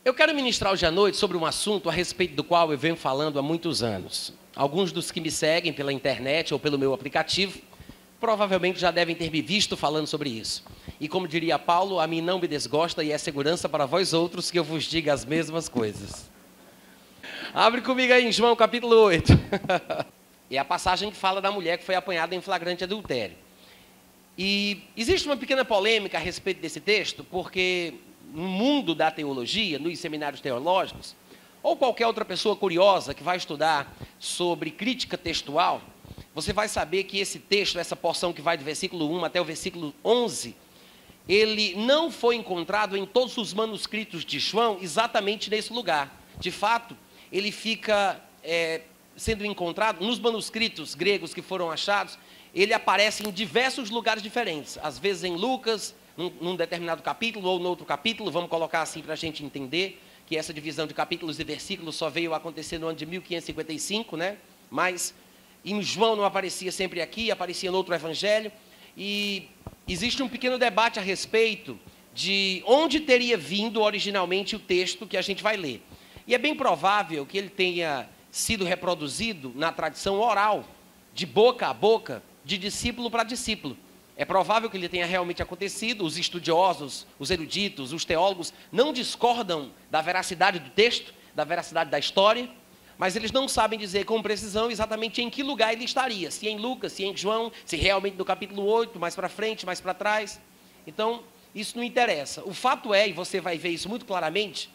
Eu quero ministrar hoje à noite sobre um assunto a respeito do qual eu venho falando há muitos anos. Alguns dos que me seguem pela internet ou pelo meu aplicativo provavelmente já devem ter me visto falando sobre isso. E como diria Paulo, a mim não me desgosta e é segurança para vós outros que eu vos diga as mesmas coisas. Abre comigo aí em João capítulo 8. É a passagem que fala da mulher que foi apanhada em flagrante adultério. E existe uma pequena polêmica a respeito desse texto, porque no mundo da teologia, nos seminários teológicos, ou qualquer outra pessoa curiosa que vai estudar sobre crítica textual, você vai saber que esse texto, essa porção que vai do versículo 1 até o versículo 11, ele não foi encontrado em todos os manuscritos de João exatamente nesse lugar. De fato, ele fica sendo encontrado nos manuscritos gregos que foram achados, ele aparece em diversos lugares diferentes, às vezes em Lucas, num determinado capítulo ou no outro capítulo, vamos colocar assim para a gente entender que essa divisão de capítulos e versículos só veio acontecer no ano de 1555, né? Mas em João não aparecia sempre aqui, aparecia no outro evangelho, e existe um pequeno debate a respeito de onde teria vindo originalmente o texto que a gente vai ler. E é bem provável que ele tenha sido reproduzido na tradição oral, de boca a boca, de discípulo para discípulo. É provável que ele tenha realmente acontecido, os estudiosos, os eruditos, os teólogos não discordam da veracidade do texto, da veracidade da história, mas eles não sabem dizer com precisão exatamente em que lugar ele estaria, se em Lucas, se em João, se realmente no capítulo 8, mais para frente, mais para trás. Então, isso não interessa. O fato é, e você vai ver isso muito claramente,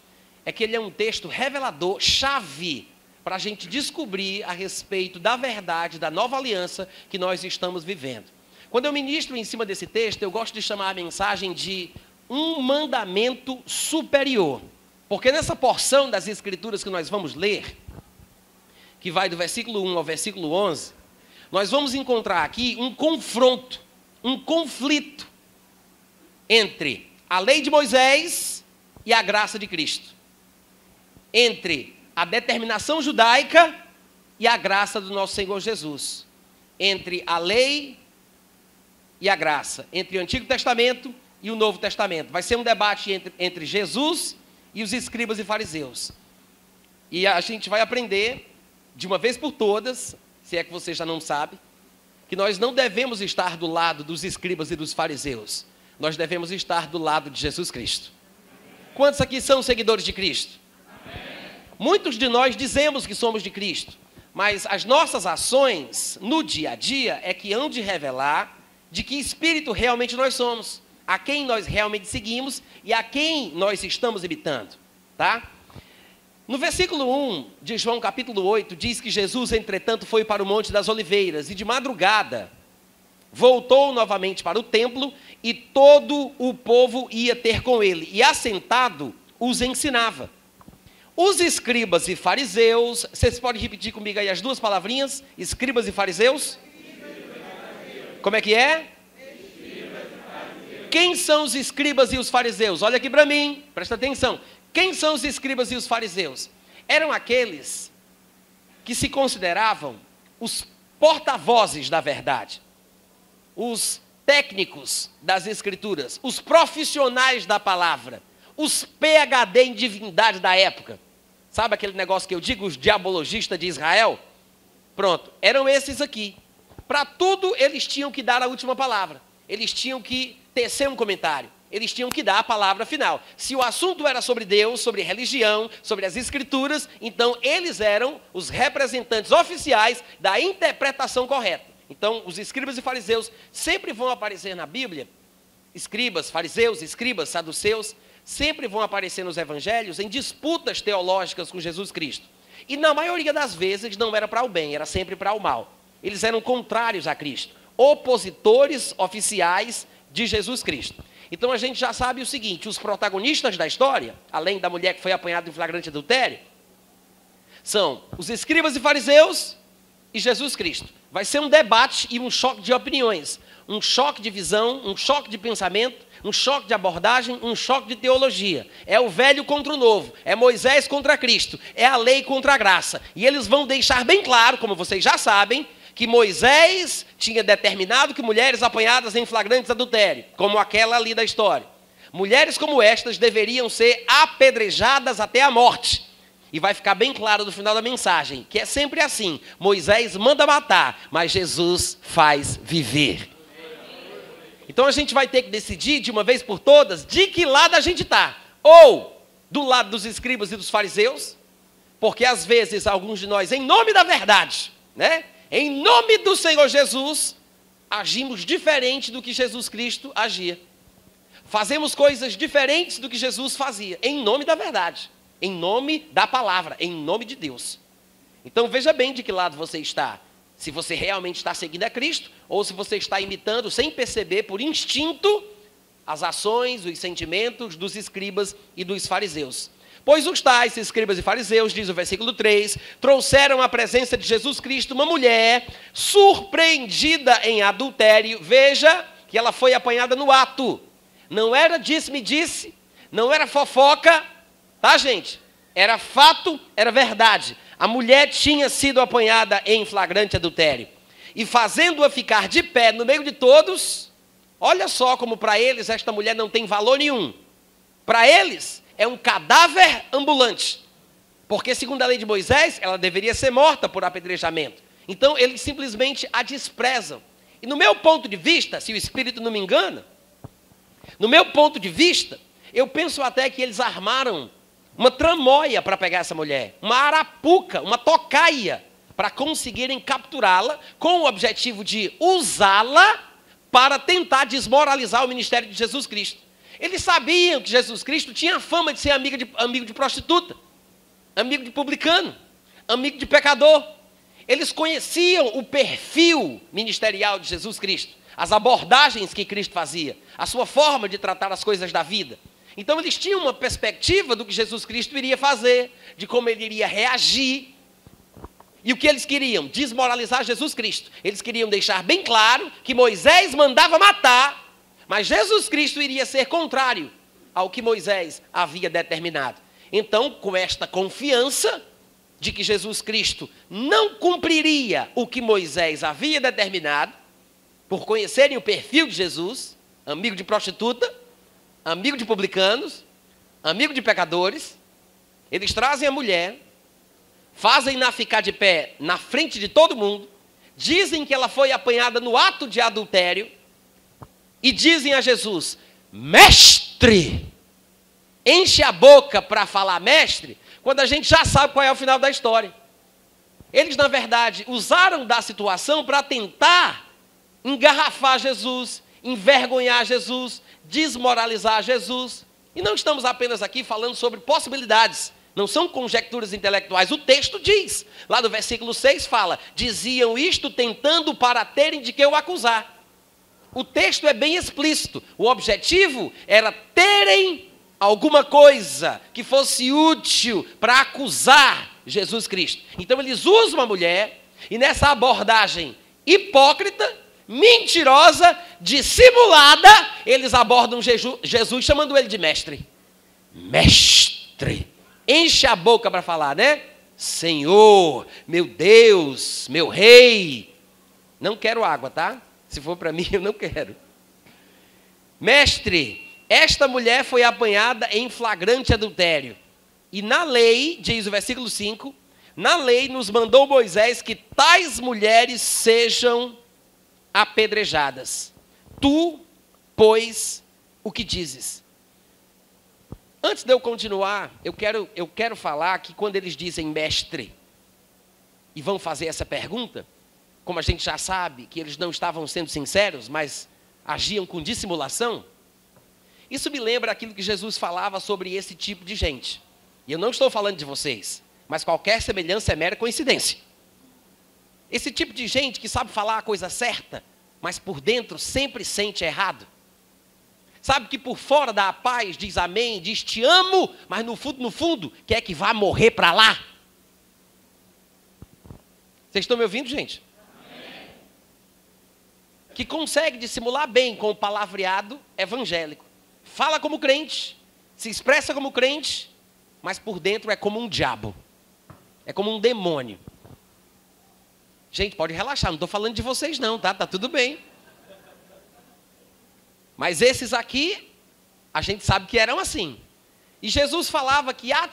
é que ele é um texto revelador, chave, para a gente descobrir a respeito da verdade, da nova aliança que nós estamos vivendo. Quando eu ministro em cima desse texto, eu gosto de chamar a mensagem de um mandamento superior. Porque nessa porção das Escrituras que nós vamos ler, que vai do versículo 1 ao versículo 11, nós vamos encontrar aqui um confronto, um conflito entre a lei de Moisés e a graça de Cristo. Entre a determinação judaica e a graça do nosso Senhor Jesus. Entre a lei e a graça, entre o Antigo Testamento e o Novo Testamento. Vai ser um debate entre Jesus e os escribas e fariseus. E a gente vai aprender, de uma vez por todas, se é que você já não sabe, que nós não devemos estar do lado dos escribas e dos fariseus. Nós devemos estar do lado de Jesus Cristo. Quantos aqui são seguidores de Cristo? Muitos de nós dizemos que somos de Cristo, mas as nossas ações no dia a dia é que hão de revelar de que espírito realmente nós somos, a quem nós realmente seguimos e a quem nós estamos imitando, tá? No versículo 1 de João capítulo 8, diz que Jesus, entretanto, foi para o Monte das Oliveiras e de madrugada voltou novamente para o templo e todo o povo ia ter com ele e assentado os ensinava. Os escribas e fariseus, vocês podem repetir comigo aí as duas palavrinhas, escribas e fariseus? Como é que é? Quem são os escribas e os fariseus? Olha aqui para mim, presta atenção. Quem são os escribas e os fariseus? Eram aqueles que se consideravam os porta-vozes da verdade, os técnicos das escrituras, os profissionais da palavra, os PhD em divindade da época. Sabe aquele negócio que eu digo, os diabologistas de Israel? Pronto, eram esses aqui. Para tudo, eles tinham que dar a última palavra. Eles tinham que tecer um comentário. Eles tinham que dar a palavra final. Se o assunto era sobre Deus, sobre religião, sobre as Escrituras, então eles eram os representantes oficiais da interpretação correta. Então, os escribas e fariseus sempre vão aparecer na Bíblia. Escribas, fariseus, escribas, saduceus, sempre vão aparecer nos evangelhos em disputas teológicas com Jesus Cristo. E na maioria das vezes não era para o bem, era sempre para o mal. Eles eram contrários a Cristo, opositores oficiais de Jesus Cristo. Então a gente já sabe o seguinte, os protagonistas da história, além da mulher que foi apanhada em flagrante adultério, são os escribas e fariseus e Jesus Cristo. Vai ser um debate e um choque de opiniões, um choque de visão, um choque de pensamento, um choque de abordagem, um choque de teologia. É o velho contra o novo, é Moisés contra Cristo, é a lei contra a graça. E eles vão deixar bem claro, como vocês já sabem, que Moisés tinha determinado que mulheres apanhadas em flagrantes adultério, como aquela ali da história. mulheres como estas deveriam ser apedrejadas até a morte. E vai ficar bem claro no final da mensagem, que é sempre assim. Moisés manda matar, mas Jesus faz viver. Então a gente vai ter que decidir de uma vez por todas de que lado a gente está. Ou do lado dos escribas e dos fariseus, porque às vezes alguns de nós, em nome da verdade, né, em nome do Senhor Jesus, agimos diferente do que Jesus Cristo agia. Fazemos coisas diferentes do que Jesus fazia, em nome da verdade, em nome da palavra, em nome de Deus. Então veja bem de que lado você está. Se você realmente está seguindo a Cristo, ou se você está imitando, sem perceber, por instinto, as ações, os sentimentos dos escribas e dos fariseus. Pois os tais escribas e fariseus, diz o versículo 3, trouxeram à presença de Jesus Cristo uma mulher surpreendida em adultério. Veja que ela foi apanhada no ato. Não era disse-me-disse, não era fofoca, tá, gente? Era fato, era verdade. A mulher tinha sido apanhada em flagrante adultério. E fazendo-a ficar de pé no meio de todos, olha só como para eles esta mulher não tem valor nenhum. Para eles é um cadáver ambulante. Porque segundo a lei de Moisés, ela deveria ser morta por apedrejamento. Então eles simplesmente a desprezam. E no meu ponto de vista, se o Espírito não me engana, no meu ponto de vista, eu penso até que eles armaram uma tramóia para pegar essa mulher, uma arapuca, uma tocaia, para conseguirem capturá-la, com o objetivo de usá-la para tentar desmoralizar o ministério de Jesus Cristo. Eles sabiam que Jesus Cristo tinha fama de ser amigo de prostituta, amigo de publicano, amigo de pecador. Eles conheciam o perfil ministerial de Jesus Cristo, as abordagens que Cristo fazia, a sua forma de tratar as coisas da vida. Então eles tinham uma perspectiva do que Jesus Cristo iria fazer, de como ele iria reagir. E o que eles queriam? Desmoralizar Jesus Cristo. Eles queriam deixar bem claro que Moisés mandava matar, mas Jesus Cristo iria ser contrário ao que Moisés havia determinado. Então, com esta confiança de que Jesus Cristo não cumpriria o que Moisés havia determinado, por conhecerem o perfil de Jesus, amigo de prostituta, amigo de publicanos, amigo de pecadores, eles trazem a mulher, fazem-na ficar de pé na frente de todo mundo, dizem que ela foi apanhada no ato de adultério, e dizem a Jesus, mestre, enche a boca para falar mestre, quando a gente já sabe qual é o final da história. Eles, na verdade, usaram da situação para tentar engarrafar Jesus, envergonhar Jesus, desmoralizar Jesus. E não estamos apenas aqui falando sobre possibilidades, não são conjecturas intelectuais. O texto diz, lá no versículo 6 fala, diziam isto tentando para terem de que o acusar. O texto é bem explícito, o objetivo era terem alguma coisa que fosse útil para acusar Jesus Cristo. Então eles usam uma mulher, e nessa abordagem hipócrita, mentirosa, dissimulada, eles abordam Jesus chamando ele de mestre. Mestre, enche a boca para falar, né? Senhor, meu Deus, meu rei. Não quero água, tá? Se for para mim, eu não quero. Mestre, esta mulher foi apanhada em flagrante adultério. E na lei, diz o versículo 5, na lei nos mandou Moisés que tais mulheres sejam apedrejadas. Tu, pois, o que dizes? Antes de eu continuar, eu quero falar que quando eles dizem mestre, e vão fazer essa pergunta, como a gente já sabe que eles não estavam sendo sinceros, mas agiam com dissimulação, isso me lembra aquilo que Jesus falava sobre esse tipo de gente. E eu não estou falando de vocês, mas qualquer semelhança é mera coincidência. Esse tipo de gente que sabe falar a coisa certa, mas por dentro sempre sente errado. Sabe que por fora dá a paz, diz amém, diz te amo, mas no fundo, quer que vá morrer para lá. Vocês estão me ouvindo, gente? Amém. Que consegue dissimular bem com o palavreado evangélico. Fala como crente, se expressa como crente, mas por dentro é como um diabo. É como um demônio. Gente, pode relaxar, não estou falando de vocês não, tá? Tá tudo bem. Mas esses aqui, A gente sabe que eram assim. E Jesus falava que há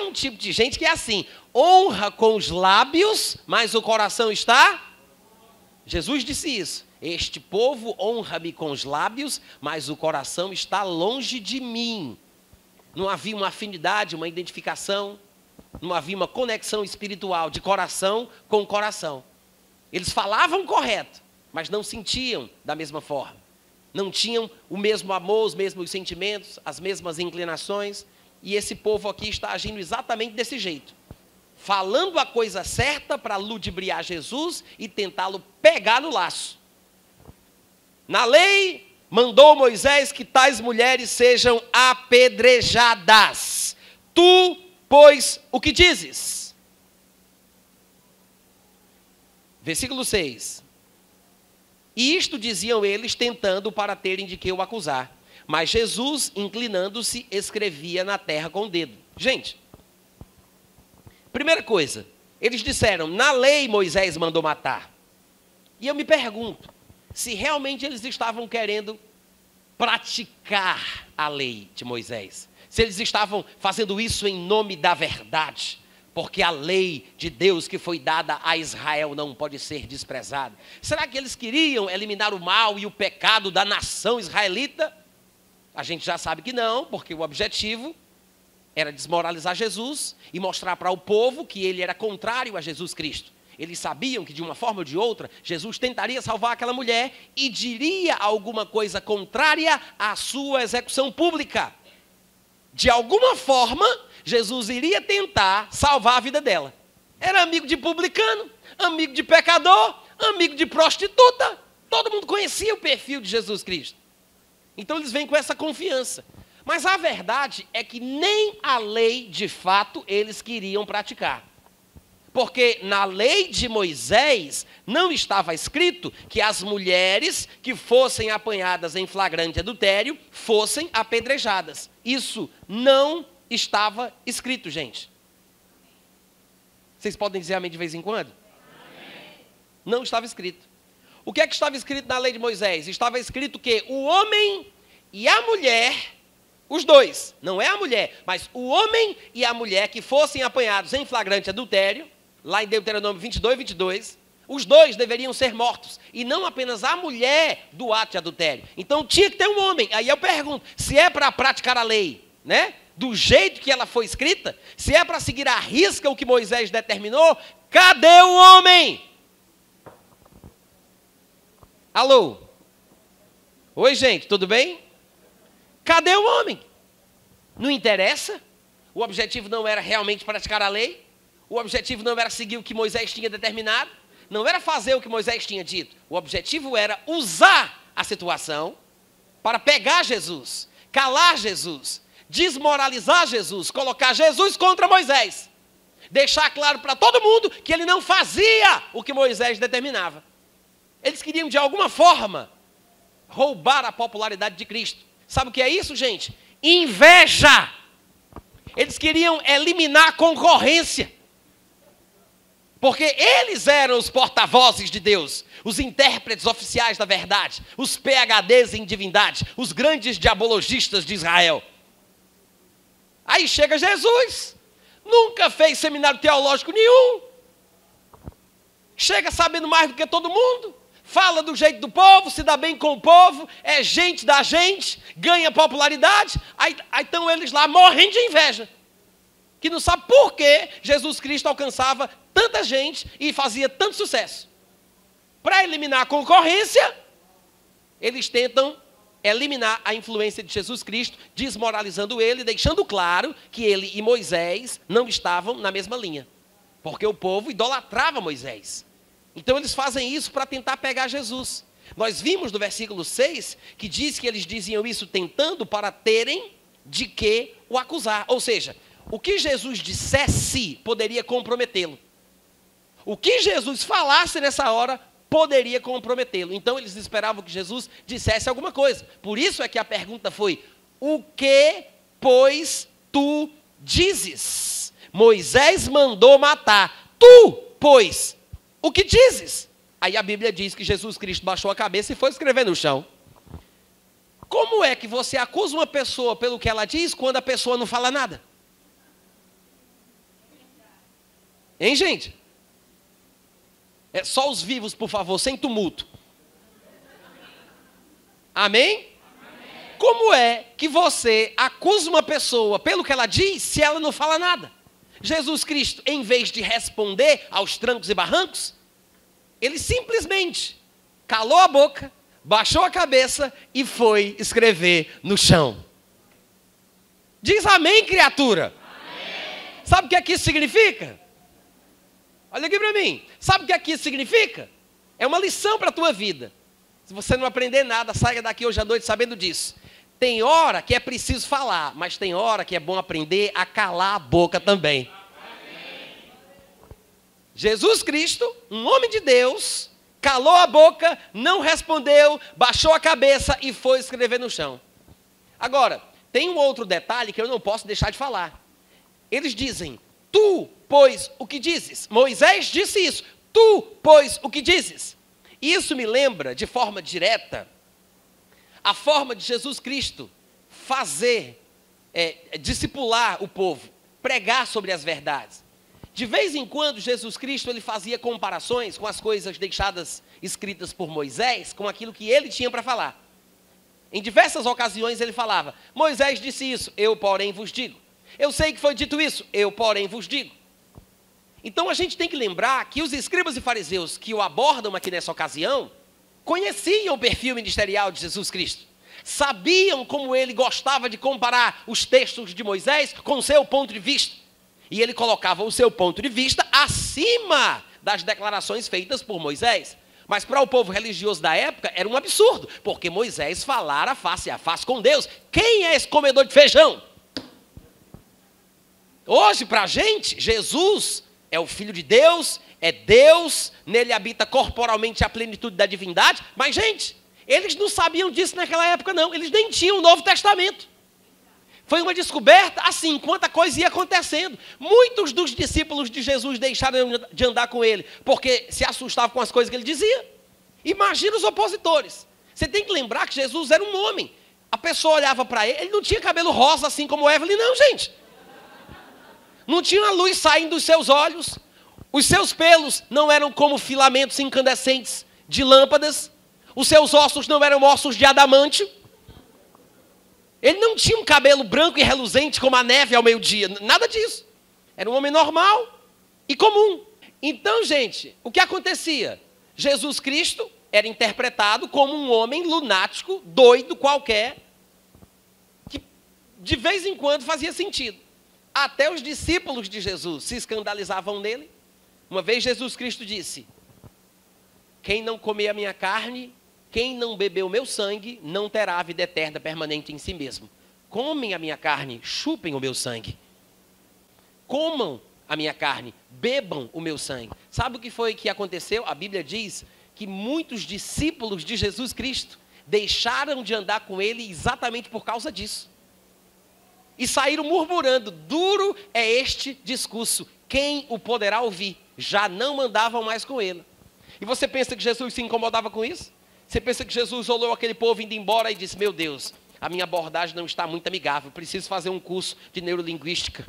um tipo de gente que é assim. Honra com os lábios, mas o coração está... Jesus disse isso. Este povo honra-me com os lábios, mas o coração está longe de mim. Não havia uma afinidade, uma identificação. Não havia uma conexão espiritual de coração com coração. Eles falavam correto, mas não sentiam da mesma forma. Não tinham o mesmo amor, os mesmos sentimentos, as mesmas inclinações. E esse povo aqui está agindo exatamente desse jeito. Falando a coisa certa para ludibriar Jesus e tentá-lo pegar no laço. Na lei, mandou Moisés que tais mulheres sejam apedrejadas. Tu, pois, o que dizes? Versículo 6. E isto diziam eles, tentando para terem de que o acusar. Mas Jesus, inclinando-se, escrevia na terra com o dedo. Gente, primeira coisa, eles disseram, na lei Moisés mandou matar. E eu me pergunto, se realmente eles estavam querendo praticar a lei de Moisés. Se eles estavam fazendo isso em nome da verdade. Porque a lei de Deus que foi dada a Israel não pode ser desprezada. Será que eles queriam eliminar o mal e o pecado da nação israelita? A gente já sabe que não, porque o objetivo era desmoralizar Jesus e mostrar para o povo que ele era contrário a Jesus Cristo. Eles sabiam que de uma forma ou de outra, Jesus tentaria salvar aquela mulher e diria alguma coisa contrária à sua execução pública. De alguma forma, Jesus iria tentar salvar a vida dela. Era amigo de publicano, amigo de pecador, amigo de prostituta. Todo mundo conhecia o perfil de Jesus Cristo. Então eles vêm com essa confiança. Mas a verdade é que nem a lei, de fato, eles queriam praticar. Porque na lei de Moisés não estava escrito que as mulheres que fossem apanhadas em flagrante adultério fossem apedrejadas. Isso não estava escrito, gente. Vocês podem dizer amém de vez em quando? Amém. Não estava escrito. O que é que estava escrito na lei de Moisés? Estava escrito que o homem e a mulher, os dois, não é a mulher, mas o homem e a mulher que fossem apanhados em flagrante adultério, lá em Deuteronômio 22, os dois deveriam ser mortos, e não apenas a mulher do ato de adultério. Então tinha que ter um homem. Aí eu pergunto, se é para praticar a lei, né, do jeito que ela foi escrita, se é para seguir à risca o que Moisés determinou, cadê o homem? Alô? Oi, gente, tudo bem? Cadê o homem? Não interessa? O objetivo não era realmente praticar a lei? O objetivo não era seguir o que Moisés tinha determinado? Não era fazer o que Moisés tinha dito. O objetivo era usar a situação para pegar Jesus, calar Jesus, desmoralizar Jesus, colocar Jesus contra Moisés. Deixar claro para todo mundo que ele não fazia o que Moisés determinava. Eles queriam, de alguma forma, roubar a popularidade de Cristo. Sabe o que é isso, gente? Inveja. Eles queriam eliminar a concorrência. Porque eles eram os porta-vozes de Deus, os intérpretes oficiais da verdade, os PhDs em divindade, os grandes diabologistas de Israel. Aí chega Jesus, nunca fez seminário teológico nenhum, chega sabendo mais do que todo mundo, fala do jeito do povo, se dá bem com o povo, é gente da gente, ganha popularidade, aí estão eles lá morrendo de inveja. Que não sabe por que Jesus Cristo alcançava tanta gente e fazia tanto sucesso. Para eliminar a concorrência, eles tentam eliminar a influência de Jesus Cristo, desmoralizando ele, deixando claro que ele e Moisés não estavam na mesma linha. Porque o povo idolatrava Moisés. Então eles fazem isso para tentar pegar Jesus. Nós vimos no versículo 6 que diz que eles diziam isso tentando para terem de que o acusar. Ou seja, o que Jesus dissesse poderia comprometê-lo. O que Jesus falasse nessa hora poderia comprometê-lo. Então eles esperavam que Jesus dissesse alguma coisa. Por isso é que a pergunta foi: o que, pois, tu dizes? Moisés mandou matar. Tu, pois, o que dizes? Aí a Bíblia diz que Jesus Cristo baixou a cabeça e foi escrever no chão. Como é que você acusa uma pessoa pelo que ela diz quando a pessoa não fala nada? Hein, gente? É só os vivos, por favor, sem tumulto. Amém? Como é que você acusa uma pessoa pelo que ela diz se ela não fala nada? Jesus Cristo, em vez de responder aos trancos e barrancos, ele simplesmente calou a boca, baixou a cabeça e foi escrever no chão. Diz amém, criatura. Amém. Sabe o que isso significa? Olha aqui para mim. Sabe o que isso significa? É uma lição para a tua vida. Se você não aprender nada, saia daqui hoje à noite sabendo disso. Tem hora que é preciso falar, mas tem hora que é bom aprender a calar a boca também. Amém. Jesus Cristo, um homem de Deus, calou a boca, não respondeu, baixou a cabeça e foi escrever no chão. Agora, tem um outro detalhe que eu não posso deixar de falar. Eles dizem, tu, pois, o que dizes? Moisés disse isso. Tu, pois, o que dizes? Isso me lembra, de forma direta, a forma de Jesus Cristo fazer, discipular o povo, pregar sobre as verdades. De vez em quando, Jesus Cristo ele fazia comparações com as coisas deixadas escritas por Moisés, com aquilo que ele tinha para falar. Em diversas ocasiões ele falava, Moisés disse isso, eu porém vos digo. Eu sei que foi dito isso, eu porém vos digo. Então a gente tem que lembrar que os escribas e fariseus que o abordam aqui nessa ocasião, conheciam o perfil ministerial de Jesus Cristo. Sabiam como ele gostava de comparar os textos de Moisés com o seu ponto de vista. E ele colocava o seu ponto de vista acima das declarações feitas por Moisés. Mas para o povo religioso da época era um absurdo, porque Moisés falara face a face com Deus. Quem é esse comedor de feijão? Hoje, para a gente, Jesus é o Filho de Deus, é Deus, nele habita corporalmente a plenitude da divindade. Mas, gente, eles não sabiam disso naquela época, não. Eles nem tinham o Novo Testamento. Foi uma descoberta, assim, enquanto a coisa ia acontecendo. Muitos dos discípulos de Jesus deixaram de andar com ele, porque se assustavam com as coisas que ele dizia. Imagina os opositores. Você tem que lembrar que Jesus era um homem. A pessoa olhava para ele, ele não tinha cabelo rosa assim como Evelyn, não, gente. Não tinha luz saindo dos seus olhos. Os seus pelos não eram como filamentos incandescentes de lâmpadas. Os seus ossos não eram ossos de adamante. Ele não tinha um cabelo branco e reluzente como a neve ao meio-dia. Nada disso. Era um homem normal e comum. Então, gente, o que acontecia? Jesus Cristo era interpretado como um homem lunático, doido qualquer, que de vez em quando fazia sentido. Até os discípulos de Jesus se escandalizavam nele. Uma vez Jesus Cristo disse, quem não comer a minha carne, quem não beber o meu sangue, não terá a vida eterna permanente em si mesmo. Comem a minha carne, chupem o meu sangue. Comam a minha carne, bebam o meu sangue. Sabe o que foi que aconteceu? A Bíblia diz que muitos discípulos de Jesus Cristo deixaram de andar com ele exatamente por causa disso. E saíram murmurando, duro é este discurso, quem o poderá ouvir? Já não andavam mais com ele. E você pensa que Jesus se incomodava com isso? Você pensa que Jesus olhou aquele povo indo embora e disse, meu Deus, a minha abordagem não está muito amigável, preciso fazer um curso de neurolinguística,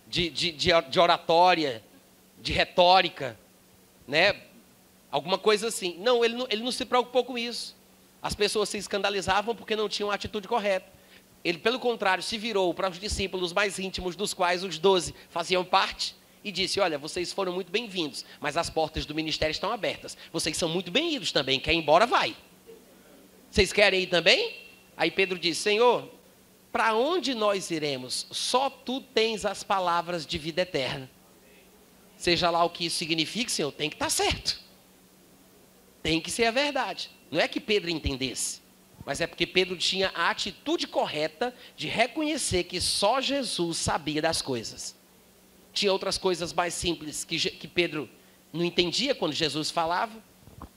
de oratória, de retórica, né? Alguma coisa assim. Não, ele não se preocupou com isso. As pessoas se escandalizavam porque não tinham a atitude correta. Ele, pelo contrário, se virou para os discípulos mais íntimos, dos quais os 12 faziam parte, e disse, olha, vocês foram muito bem-vindos, mas as portas do ministério estão abertas. Vocês são muito bem-vindos também, quer ir embora, vai. Vocês querem ir também? Aí Pedro disse, Senhor, para onde nós iremos? Só tu tens as palavras de vida eterna. Seja lá o que isso signifique, Senhor, tem que estar certo. Tem que ser a verdade. Não é que Pedro entendesse, mas é porque Pedro tinha a atitude correta de reconhecer que só Jesus sabia das coisas. Tinha outras coisas mais simples que Pedro não entendia quando Jesus falava.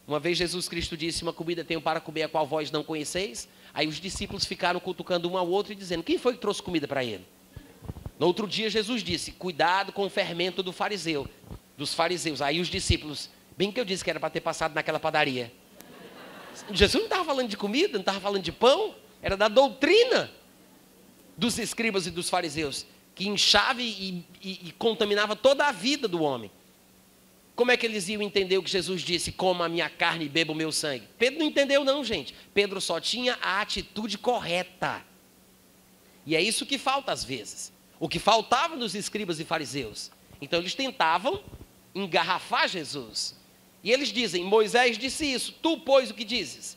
Uma vez Jesus Cristo disse, uma comida tenho para comer a qual vós não conheceis. Aí os discípulos ficaram cutucando um ao outro e dizendo, quem foi que trouxe comida para ele? No outro dia Jesus disse, cuidado com o fermento dos fariseus. Aí os discípulos, bem que eu disse que era para ter passado naquela padaria. Jesus não estava falando de comida, não estava falando de pão, era da doutrina dos escribas e dos fariseus, que inchava e contaminava toda a vida do homem. Como é que eles iam entender o que Jesus disse, coma a minha carne e beba o meu sangue? Pedro não entendeu não, gente. Pedro só tinha a atitude correta. E é isso que falta às vezes. O que faltava nos escribas e fariseus. Então eles tentavam engarrafar Jesus. E eles dizem, Moisés disse isso, tu, pois, o que dizes?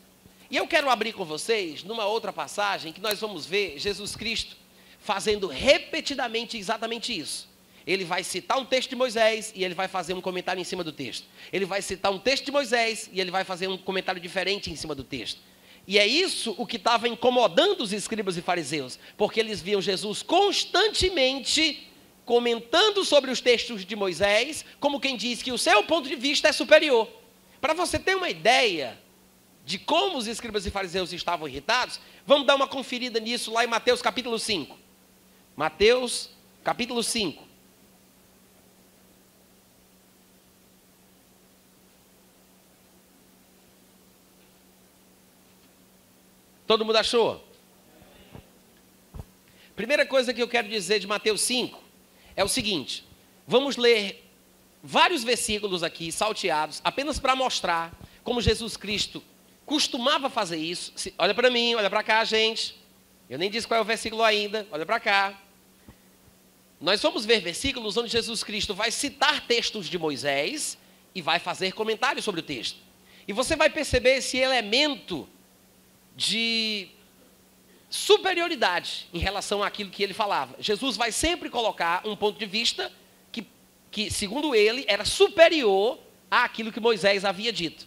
E eu quero abrir com vocês, numa outra passagem, que nós vamos ver Jesus Cristo fazendo repetidamente exatamente isso. Ele vai citar um texto de Moisés e ele vai fazer um comentário em cima do texto. Ele vai citar um texto de Moisés e ele vai fazer um comentário diferente em cima do texto. E é isso o que estava incomodando os escribas e fariseus, porque eles viam Jesus constantemente comentando sobre os textos de Moisés, como quem diz que o seu ponto de vista é superior. Para você ter uma ideia de como os escribas e fariseus estavam irritados, vamos dar uma conferida nisso lá em Mateus capítulo 5. Mateus capítulo 5. Todo mundo achou? Primeira coisa que eu quero dizer de Mateus 5 é o seguinte. Vamos ler vários versículos aqui, salteados, apenas para mostrar como Jesus Cristo costumava fazer isso. Olha para mim, olha para cá, gente. Eu nem disse qual é o versículo ainda, olha para cá. Nós vamos ver versículos onde Jesus Cristo vai citar textos de Moisés e vai fazer comentários sobre o texto. E você vai perceber esse elemento de superioridade em relação àquilo que ele falava. Jesus vai sempre colocar um ponto de vista que, segundo ele, era superior àquilo que Moisés havia dito.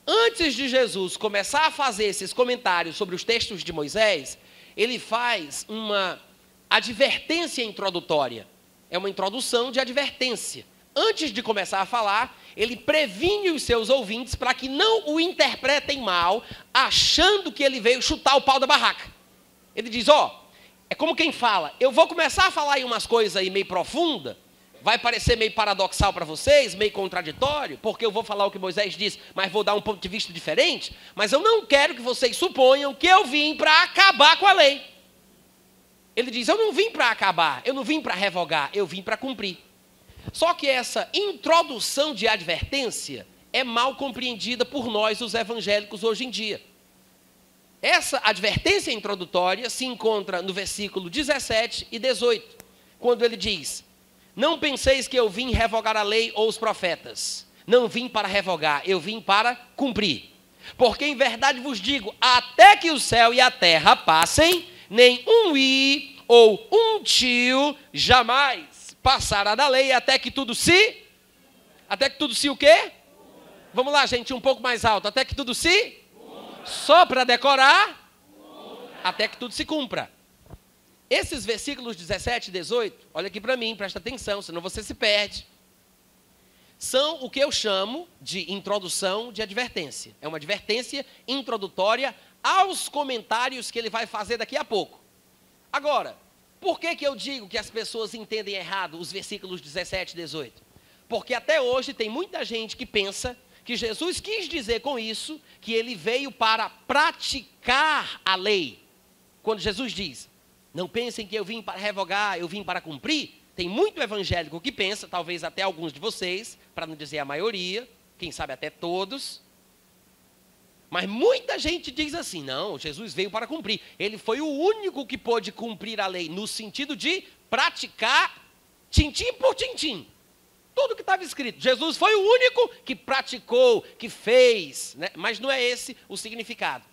Antes de Jesus começar a fazer esses comentários sobre os textos de Moisés, ele faz uma advertência introdutória. É uma introdução de advertência. Antes de começar a falar, ele previne os seus ouvintes para que não o interpretem mal, achando que ele veio chutar o pau da barraca. Ele diz, é como quem fala, eu vou começar a falar aí umas coisas aí meio profunda, vai parecer meio paradoxal para vocês, meio contraditório, porque eu vou falar o que Moisés disse, mas vou dar um ponto de vista diferente, mas eu não quero que vocês suponham que eu vim para acabar com a lei. Ele diz, eu não vim para acabar, eu não vim para revogar, eu vim para cumprir. Só que essa introdução de advertência é mal compreendida por nós, os evangélicos, hoje em dia. Essa advertência introdutória se encontra no versículo 17 e 18, quando ele diz, não penseis que eu vim revogar a lei ou os profetas. Não vim para revogar, eu vim para cumprir. Porque em verdade vos digo, até que o céu e a terra passem, nem um i ou um tio jamais passará da lei até que tudo se... Até que tudo se o quê? Vamos lá, gente, um pouco mais alto. Até que tudo se... Só para decorar, até que tudo se cumpra. Esses versículos 17 e 18, olha aqui para mim, presta atenção, senão você se perde. São o que eu chamo de introdução de advertência. É uma advertência introdutória aos comentários que ele vai fazer daqui a pouco. Agora, por que eu digo que as pessoas entendem errado os versículos 17 e 18? Porque até hoje tem muita gente que pensa que Jesus quis dizer com isso que ele veio para praticar a lei. Quando Jesus diz, não pensem que eu vim para revogar, eu vim para cumprir. Tem muito evangélico que pensa, talvez até alguns de vocês, para não dizer a maioria, quem sabe até todos. Mas muita gente diz assim, não, Jesus veio para cumprir. Ele foi o único que pôde cumprir a lei, no sentido de praticar tintim por tintim. Tudo que estava escrito. Jesus foi o único que praticou, que fez, né? Mas não é esse o significado.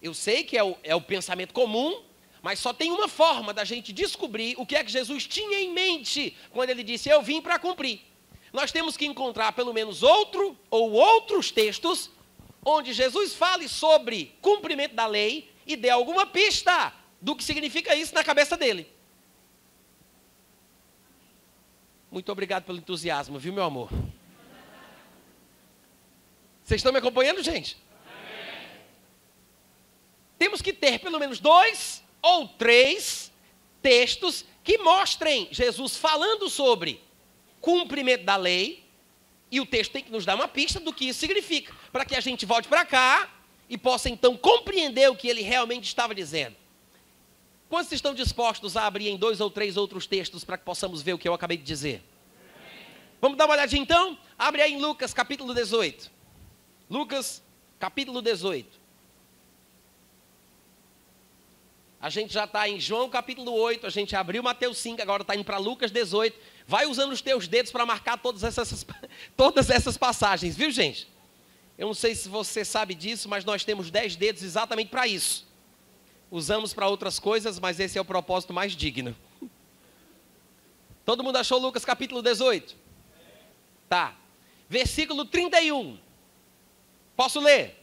Eu sei que é o pensamento comum, mas só tem uma forma da gente descobrir o que é que Jesus tinha em mente quando ele disse, eu vim para cumprir. Nós temos que encontrar pelo menos outro ou outros textos onde Jesus fale sobre cumprimento da lei e dê alguma pista do que significa isso na cabeça dele. Muito obrigado pelo entusiasmo, viu, meu amor? Vocês estão me acompanhando, gente? Amém. Temos que ter pelo menos 2 ou 3 textos que mostrem Jesus falando sobre cumprimento da lei, e o texto tem que nos dar uma pista do que isso significa, para que a gente volte para cá e possa então compreender o que ele realmente estava dizendo. Quantos estão dispostos a abrir em 2 ou 3 outros textos para que possamos ver o que eu acabei de dizer? Vamos dar uma olhadinha então? Abre aí em Lucas capítulo 18. Lucas capítulo 18. A gente já está em João capítulo 8, a gente abriu Mateus 5, agora está indo para Lucas 18. Vai usando os teus dedos para marcar todas essas passagens, viu, gente? Eu não sei se você sabe disso, mas nós temos 10 dedos exatamente para isso. Usamos para outras coisas, mas esse é o propósito mais digno. Todo mundo achou Lucas capítulo 18? Tá. Versículo 31. Posso ler?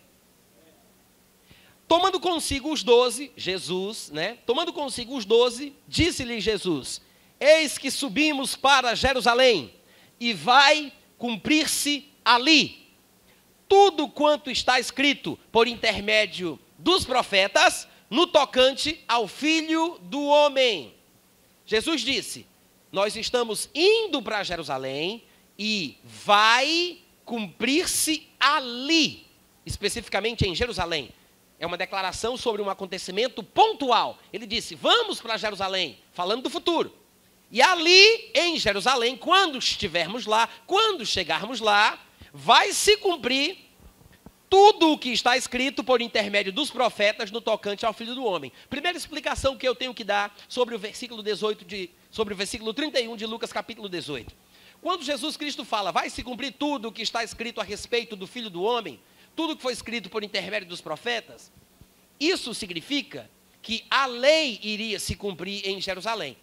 Tomando consigo os 12, Jesus, né? Tomando consigo os 12, disse-lhe Jesus: eis que subimos para Jerusalém, e vai cumprir-se ali tudo quanto está escrito por intermédio dos profetas, no tocante ao Filho do Homem. Jesus disse: nós estamos indo para Jerusalém e vai cumprir-se ali, especificamente em Jerusalém. É uma declaração sobre um acontecimento pontual. Ele disse: vamos para Jerusalém, falando do futuro. E ali em Jerusalém, quando estivermos lá, quando chegarmos lá, vai se cumprir tudo o que está escrito por intermédio dos profetas no tocante ao Filho do Homem. Primeira explicação que eu tenho que dar sobre o versículo 31 de Lucas capítulo 18. Quando Jesus Cristo fala, vai se cumprir tudo o que está escrito a respeito do Filho do Homem, tudo que foi escrito por intermédio dos profetas, isso significa que a lei iria se cumprir em Jerusalém.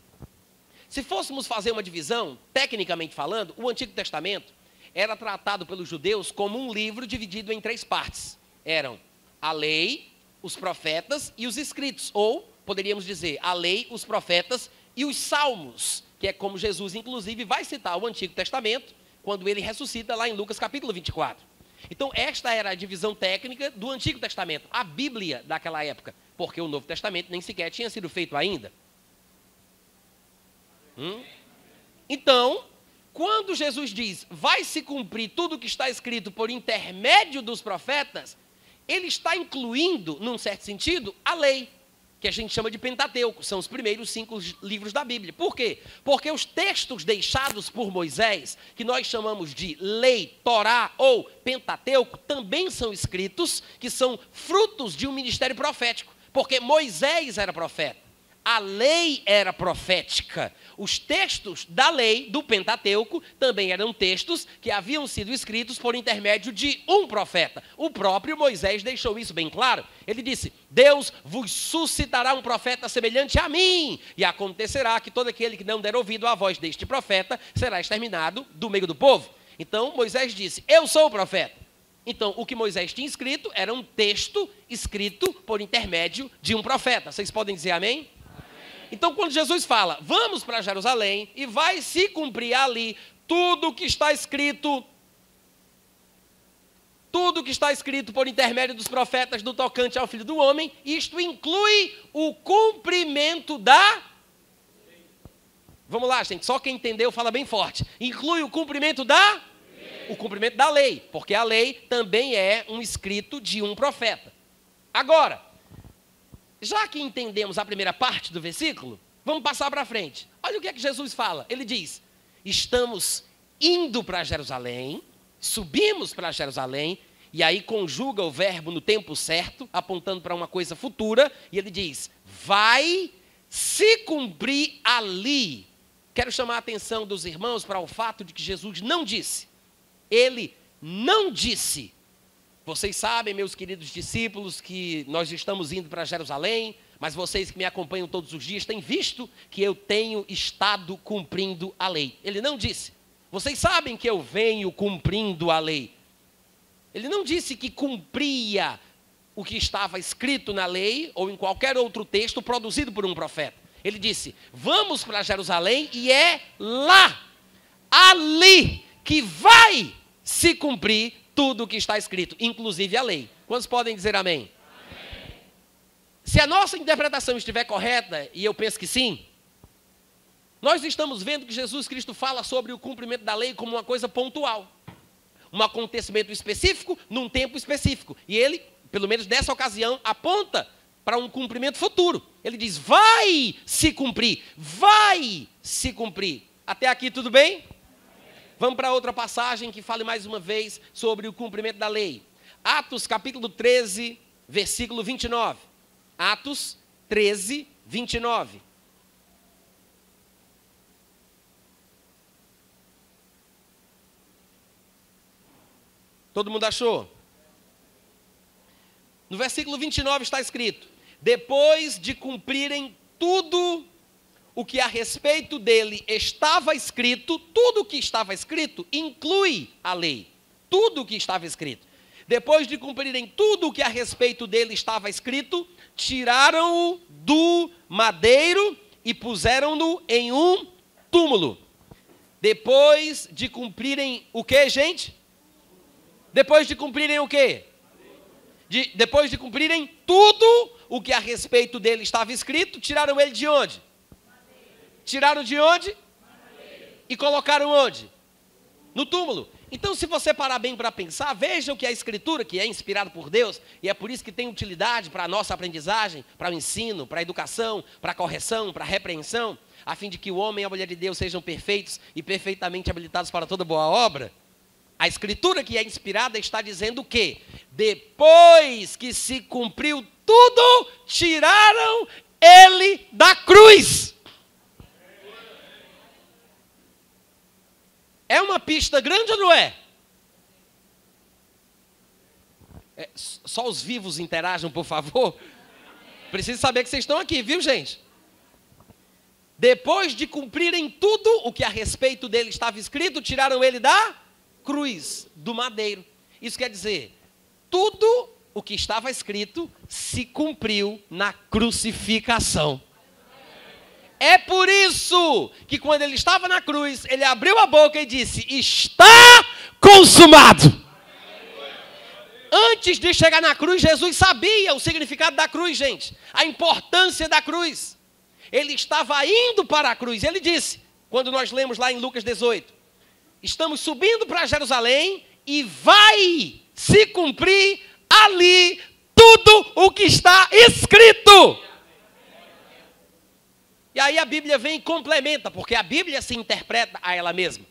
Se fôssemos fazer uma divisão, tecnicamente falando, o Antigo Testamento era tratado pelos judeus como um livro dividido em 3 partes. Eram a lei, os profetas e os escritos, ou poderíamos dizer a lei, os profetas e os salmos, que é como Jesus, inclusive, vai citar o Antigo Testamento, quando ele ressuscita lá em Lucas capítulo 24. Então, esta era a divisão técnica do Antigo Testamento, a Bíblia daquela época, porque o Novo Testamento nem sequer tinha sido feito ainda. Então, quando Jesus diz, vai se cumprir tudo o que está escrito por intermédio dos profetas, ele está incluindo, num certo sentido, a lei, que a gente chama de Pentateuco, são os primeiros 5 livros da Bíblia. Por quê? Porque os textos deixados por Moisés, que nós chamamos de lei, Torá ou Pentateuco, também são escritos, que são frutos de um ministério profético, porque Moisés era profeta. A lei era profética. Os textos da lei, do Pentateuco, também eram textos que haviam sido escritos por intermédio de um profeta. O próprio Moisés deixou isso bem claro. Ele disse, Deus vos suscitará um profeta semelhante a mim, e acontecerá que todo aquele que não der ouvido à voz deste profeta será exterminado do meio do povo. Então Moisés disse, eu sou o profeta. Então o que Moisés tinha escrito era um texto escrito por intermédio de um profeta. Vocês podem dizer amém? Então, quando Jesus fala, vamos para Jerusalém e vai se cumprir ali tudo o que está escrito por intermédio dos profetas do tocante ao Filho do Homem, isto inclui o cumprimento da... Vamos lá, gente, só quem entendeu fala bem forte. Inclui o cumprimento da... O cumprimento da lei, porque a lei também é um escrito de um profeta. Agora, já que entendemos a primeira parte do versículo, vamos passar para frente. Olha o que é que Jesus fala. Ele diz, estamos indo para Jerusalém, subimos para Jerusalém, e aí conjuga o verbo no tempo certo, apontando para uma coisa futura, e ele diz, vai se cumprir ali. Quero chamar a atenção dos irmãos para o fato de que Jesus não disse. Ele não disse. Vocês sabem, meus queridos discípulos, que nós estamos indo para Jerusalém, mas vocês que me acompanham todos os dias têm visto que eu tenho estado cumprindo a lei. Ele não disse. Vocês sabem que eu venho cumprindo a lei. Ele não disse que cumpria o que estava escrito na lei ou em qualquer outro texto produzido por um profeta. Ele disse, vamos para Jerusalém e é lá, ali, que vai se cumprir tudo o que está escrito, inclusive a lei. Quantos podem dizer amém? Amém? Se a nossa interpretação estiver correta, e eu penso que sim, nós estamos vendo que Jesus Cristo fala sobre o cumprimento da lei como uma coisa pontual. Um acontecimento específico, num tempo específico. E ele pelo menos nessa ocasião, aponta para um cumprimento futuro. Ele diz, vai se cumprir, vai se cumprir. Até aqui tudo bem? Vamos para outra passagem que fale mais uma vez sobre o cumprimento da lei. Atos capítulo 13, versículo 29. Atos 13, 29. Todo mundo achou? No versículo 29 está escrito, depois de cumprirem tudo o que a respeito dele estava escrito, tudo o que estava escrito inclui a lei, tudo o que estava escrito. Depois de cumprirem tudo o que a respeito dele estava escrito, tiraram-o do madeiro e puseram-no em um túmulo. Depois de cumprirem o quê, gente? Depois de cumprirem o quê? Depois de cumprirem tudo o que a respeito dele estava escrito, tiraram ele de onde? Tiraram de onde? E colocaram onde? No túmulo. Então, se você parar bem para pensar, veja o que a Escritura, que é inspirada por Deus, e é por isso que tem utilidade para a nossa aprendizagem, para o ensino, para a educação, para a correção, para a repreensão, a fim de que o homem e a mulher de Deus sejam perfeitos e perfeitamente habilitados para toda boa obra. A Escritura, que é inspirada, está dizendo que depois que se cumpriu tudo, tiraram ele da cruz. É uma pista grande ou não é? Só os vivos interajam, por favor. Preciso saber que vocês estão aqui, viu, gente? Depois de cumprirem tudo o que a respeito dele estava escrito, tiraram ele da cruz, do madeiro. Isso quer dizer, tudo o que estava escrito se cumpriu na crucificação. É por isso que quando ele estava na cruz, ele abriu a boca e disse, está consumado. Antes de chegar na cruz, Jesus sabia o significado da cruz, gente. A importância da cruz. Ele estava indo para a cruz. Ele disse, quando nós lemos lá em Lucas 18, estamos subindo para Jerusalém e vai se cumprir ali tudo o que está escrito. E aí a Bíblia vem e complementa, porque a Bíblia se interpreta a ela mesma.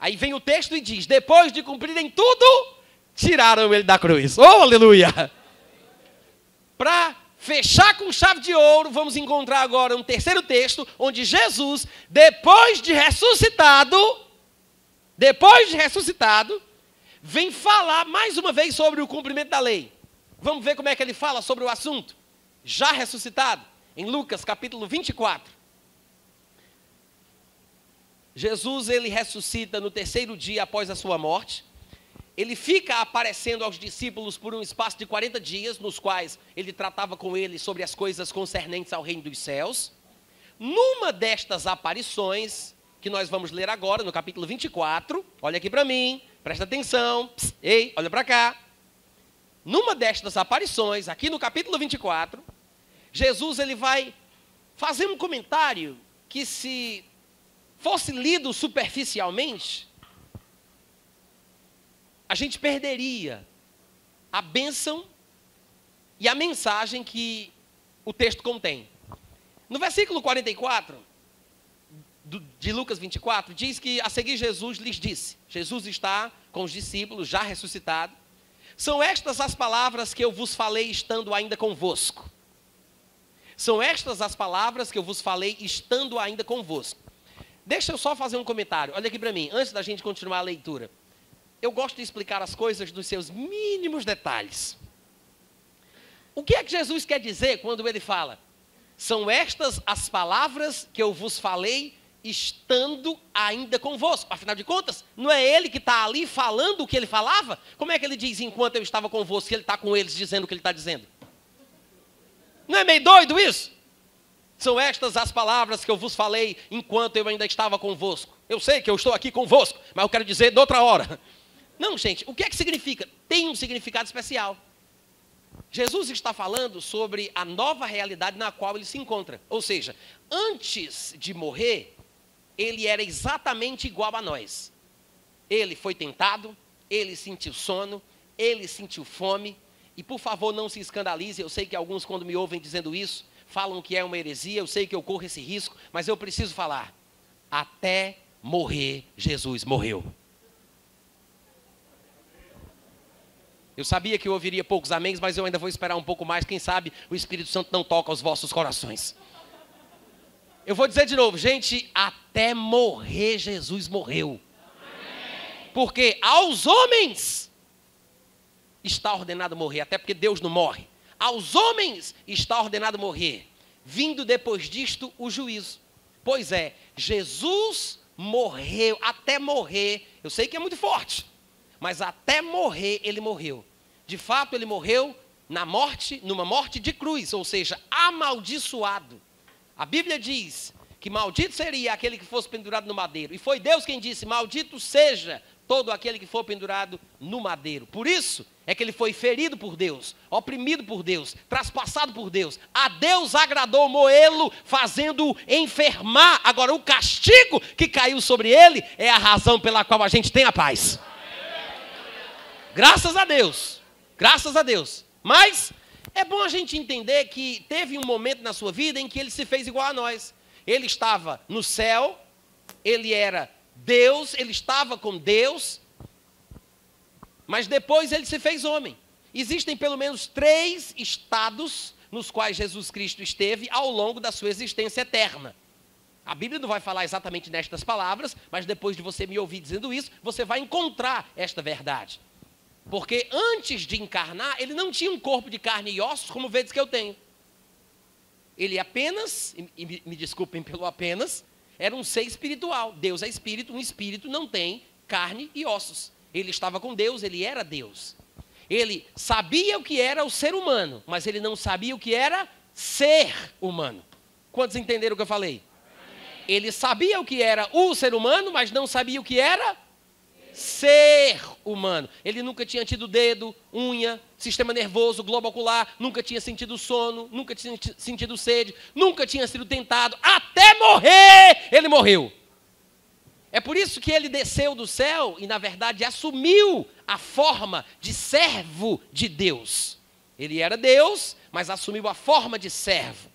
Aí vem o texto e diz, depois de cumprirem tudo, tiraram ele da cruz. Oh, aleluia! Para fechar com chave de ouro, vamos encontrar agora um terceiro texto, onde Jesus, depois de ressuscitado, vem falar mais uma vez sobre o cumprimento da lei. Vamos ver como é que ele fala sobre o assunto. Já ressuscitado. Em Lucas, capítulo 24, Jesus, ele ressuscita no terceiro dia após a sua morte. Ele fica aparecendo aos discípulos por um espaço de 40 dias, nos quais ele tratava com eles sobre as coisas concernentes ao reino dos céus. Numa destas aparições, que nós vamos ler agora, no capítulo 24, olha aqui para mim, presta atenção, ei, olha para cá. Numa destas aparições, aqui no capítulo 24, Jesus, ele vai fazer um comentário que, se fosse lido superficialmente, a gente perderia a bênção e a mensagem que o texto contém. No versículo 44 de Lucas 24, diz que a seguir Jesus lhes disse, Jesus está com os discípulos já ressuscitado, são estas as palavras que eu vos falei estando ainda convosco. São estas as palavras que eu vos falei estando ainda convosco. Deixa eu só fazer um comentário. Olha aqui para mim, antes da gente continuar a leitura. Eu gosto de explicar as coisas nos seus mínimos detalhes. O que é que Jesus quer dizer quando ele fala? São estas as palavras que eu vos falei estando ainda convosco. Afinal de contas, não é ele que está ali falando o que ele falava? Como é que ele diz enquanto eu estava convosco, que ele está com eles dizendo o que ele está dizendo? Não é meio doido isso? São estas as palavras que eu vos falei enquanto eu ainda estava convosco. Eu sei que eu estou aqui convosco, mas eu quero dizer de outra hora. Não, gente, o que é que significa? Tem um significado especial. Jesus está falando sobre a nova realidade na qual ele se encontra. Ou seja, antes de morrer, ele era exatamente igual a nós. Ele foi tentado, ele sentiu sono, ele sentiu fome, e por favor não se escandalize, eu sei que alguns quando me ouvem dizendo isso, falam que é uma heresia, eu sei que eu corro esse risco, mas eu preciso falar. Até morrer, Jesus morreu. Eu sabia que eu ouviria poucos améns, mas eu ainda vou esperar um pouco mais, quem sabe o Espírito Santo não toca aos vossos corações. Eu vou dizer de novo, gente, até morrer Jesus morreu. Porque aos homens está ordenado morrer, até porque Deus não morre. Aos homens está ordenado morrer, vindo depois disto o juízo. Pois é, Jesus morreu, até morrer, eu sei que é muito forte, mas até morrer ele morreu. De fato ele morreu na morte, numa morte de cruz, ou seja, amaldiçoado. A Bíblia diz que maldito seria aquele que fosse pendurado no madeiro. E foi Deus quem disse, maldito seja todo aquele que for pendurado no madeiro. Por isso é que ele foi ferido por Deus, oprimido por Deus, traspassado por Deus. A Deus agradou moê-lo, fazendo-o enfermar. Agora o castigo que caiu sobre ele é a razão pela qual a gente tem a paz. Graças a Deus, graças a Deus. Mas é bom a gente entender que teve um momento na sua vida em que ele se fez igual a nós. Ele estava no céu, ele era Deus, ele estava com Deus, mas depois ele se fez homem. Existem pelo menos 3 estados nos quais Jesus Cristo esteve ao longo da sua existência eterna. A Bíblia não vai falar exatamente nestas palavras, mas depois de você me ouvir dizendo isso, você vai encontrar esta verdade. Porque antes de encarnar, ele não tinha um corpo de carne e ossos, como vedes que eu tenho. Ele apenas, e me desculpem pelo apenas, era um ser espiritual. Deus é espírito, um espírito não tem carne e ossos. Ele estava com Deus, ele era Deus. Ele sabia o que era o ser humano, mas ele não sabia o que era ser humano. Quantos entenderam o que eu falei? Ele sabia o que era o ser humano, mas não sabia o que era ser humano. Ele nunca tinha tido dedo, unha, sistema nervoso, globo ocular, nunca tinha sentido sono, nunca tinha sentido sede, nunca tinha sido tentado, até morrer, ele morreu. É por isso que ele desceu do céu e, na verdade, assumiu a forma de servo de Deus. Ele era Deus, mas assumiu a forma de servo.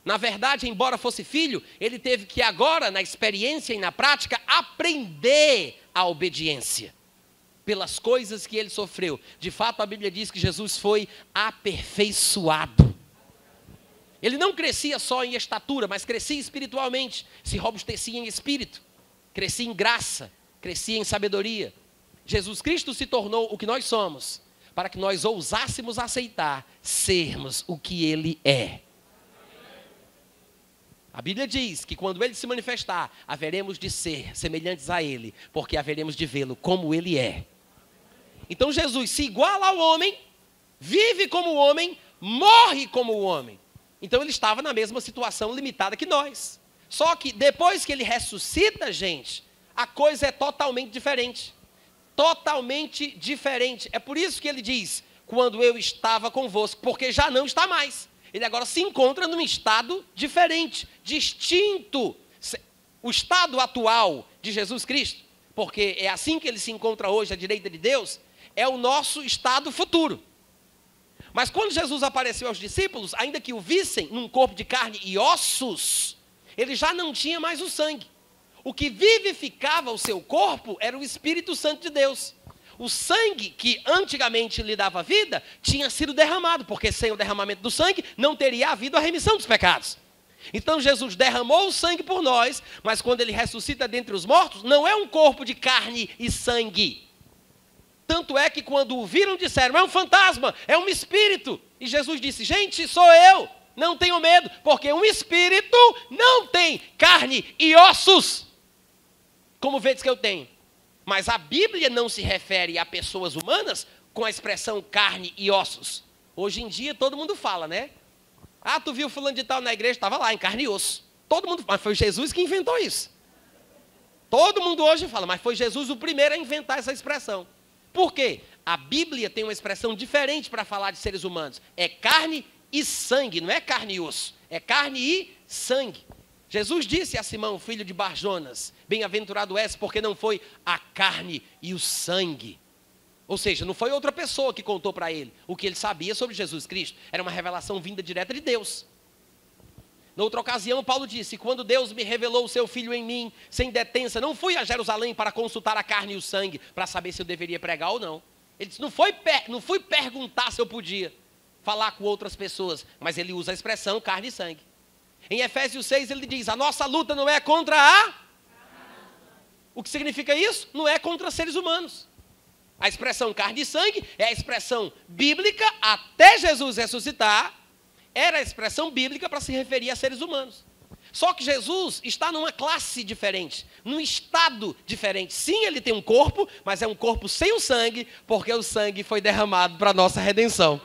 Na verdade, embora fosse filho, ele teve que agora, na experiência e na prática, aprender a obediência pelas coisas que ele sofreu. De fato, a Bíblia diz que Jesus foi aperfeiçoado. Ele não crescia só em estatura, mas crescia espiritualmente, se robustecia em espírito, crescia em graça, crescia em sabedoria. Jesus Cristo se tornou o que nós somos, para que nós ousássemos aceitar sermos o que ele é. A Bíblia diz que quando ele se manifestar, haveremos de ser semelhantes a ele, porque haveremos de vê-lo como ele é. Então Jesus se iguala ao homem, vive como homem, morre como homem. Então ele estava na mesma situação limitada que nós. Só que depois que ele ressuscita, gente, a coisa é totalmente diferente. Totalmente diferente. É por isso que ele diz, quando eu estava convosco, porque já não está mais. Ele agora se encontra num estado diferente, distinto. O estado atual de Jesus Cristo, porque é assim que ele se encontra hoje à direita de Deus, é o nosso estado futuro. Mas quando Jesus apareceu aos discípulos, ainda que o vissem num corpo de carne e ossos, ele já não tinha mais o sangue. O que vivificava o seu corpo era o Espírito Santo de Deus. O sangue que antigamente lhe dava vida tinha sido derramado, porque sem o derramamento do sangue não teria havido a remissão dos pecados. Então Jesus derramou o sangue por nós, mas quando ele ressuscita dentre os mortos, não é um corpo de carne e sangue. Tanto é que quando o viram disseram, é um fantasma, é um espírito. E Jesus disse, gente, sou eu, não tenho medo, porque um espírito não tem carne e ossos, como vedes que eu tenho. Mas a Bíblia não se refere a pessoas humanas com a expressão carne e ossos. Hoje em dia todo mundo fala, né? Ah, tu viu fulano de tal na igreja? Estava lá, em carne e osso. Todo mundo, mas foi Jesus que inventou isso. Todo mundo hoje fala, mas foi Jesus o primeiro a inventar essa expressão. Por quê? A Bíblia tem uma expressão diferente para falar de seres humanos. É carne e sangue, não é carne e osso. É carne e sangue. Jesus disse a Simão, filho de Barjonas, bem-aventurado és, porque não foi a carne e o sangue. Ou seja, não foi outra pessoa que contou para ele o que ele sabia sobre Jesus Cristo. Era uma revelação vinda direta de Deus. Noutra ocasião, Paulo disse: quando Deus me revelou o seu Filho em mim, sem detença, não fui a Jerusalém para consultar a carne e o sangue, para saber se eu deveria pregar ou não. Ele disse: não fui perguntar se eu podia falar com outras pessoas, mas ele usa a expressão carne e sangue. Em Efésios 6 ele diz: a nossa luta não é contra a... O que significa isso? Não é contra seres humanos. A expressão carne e sangue é a expressão bíblica até Jesus ressuscitar. Era a expressão bíblica para se referir a seres humanos. Só que Jesus está numa classe diferente, num estado diferente. Sim, ele tem um corpo, mas é um corpo sem o sangue, porque o sangue foi derramado para a nossa redenção.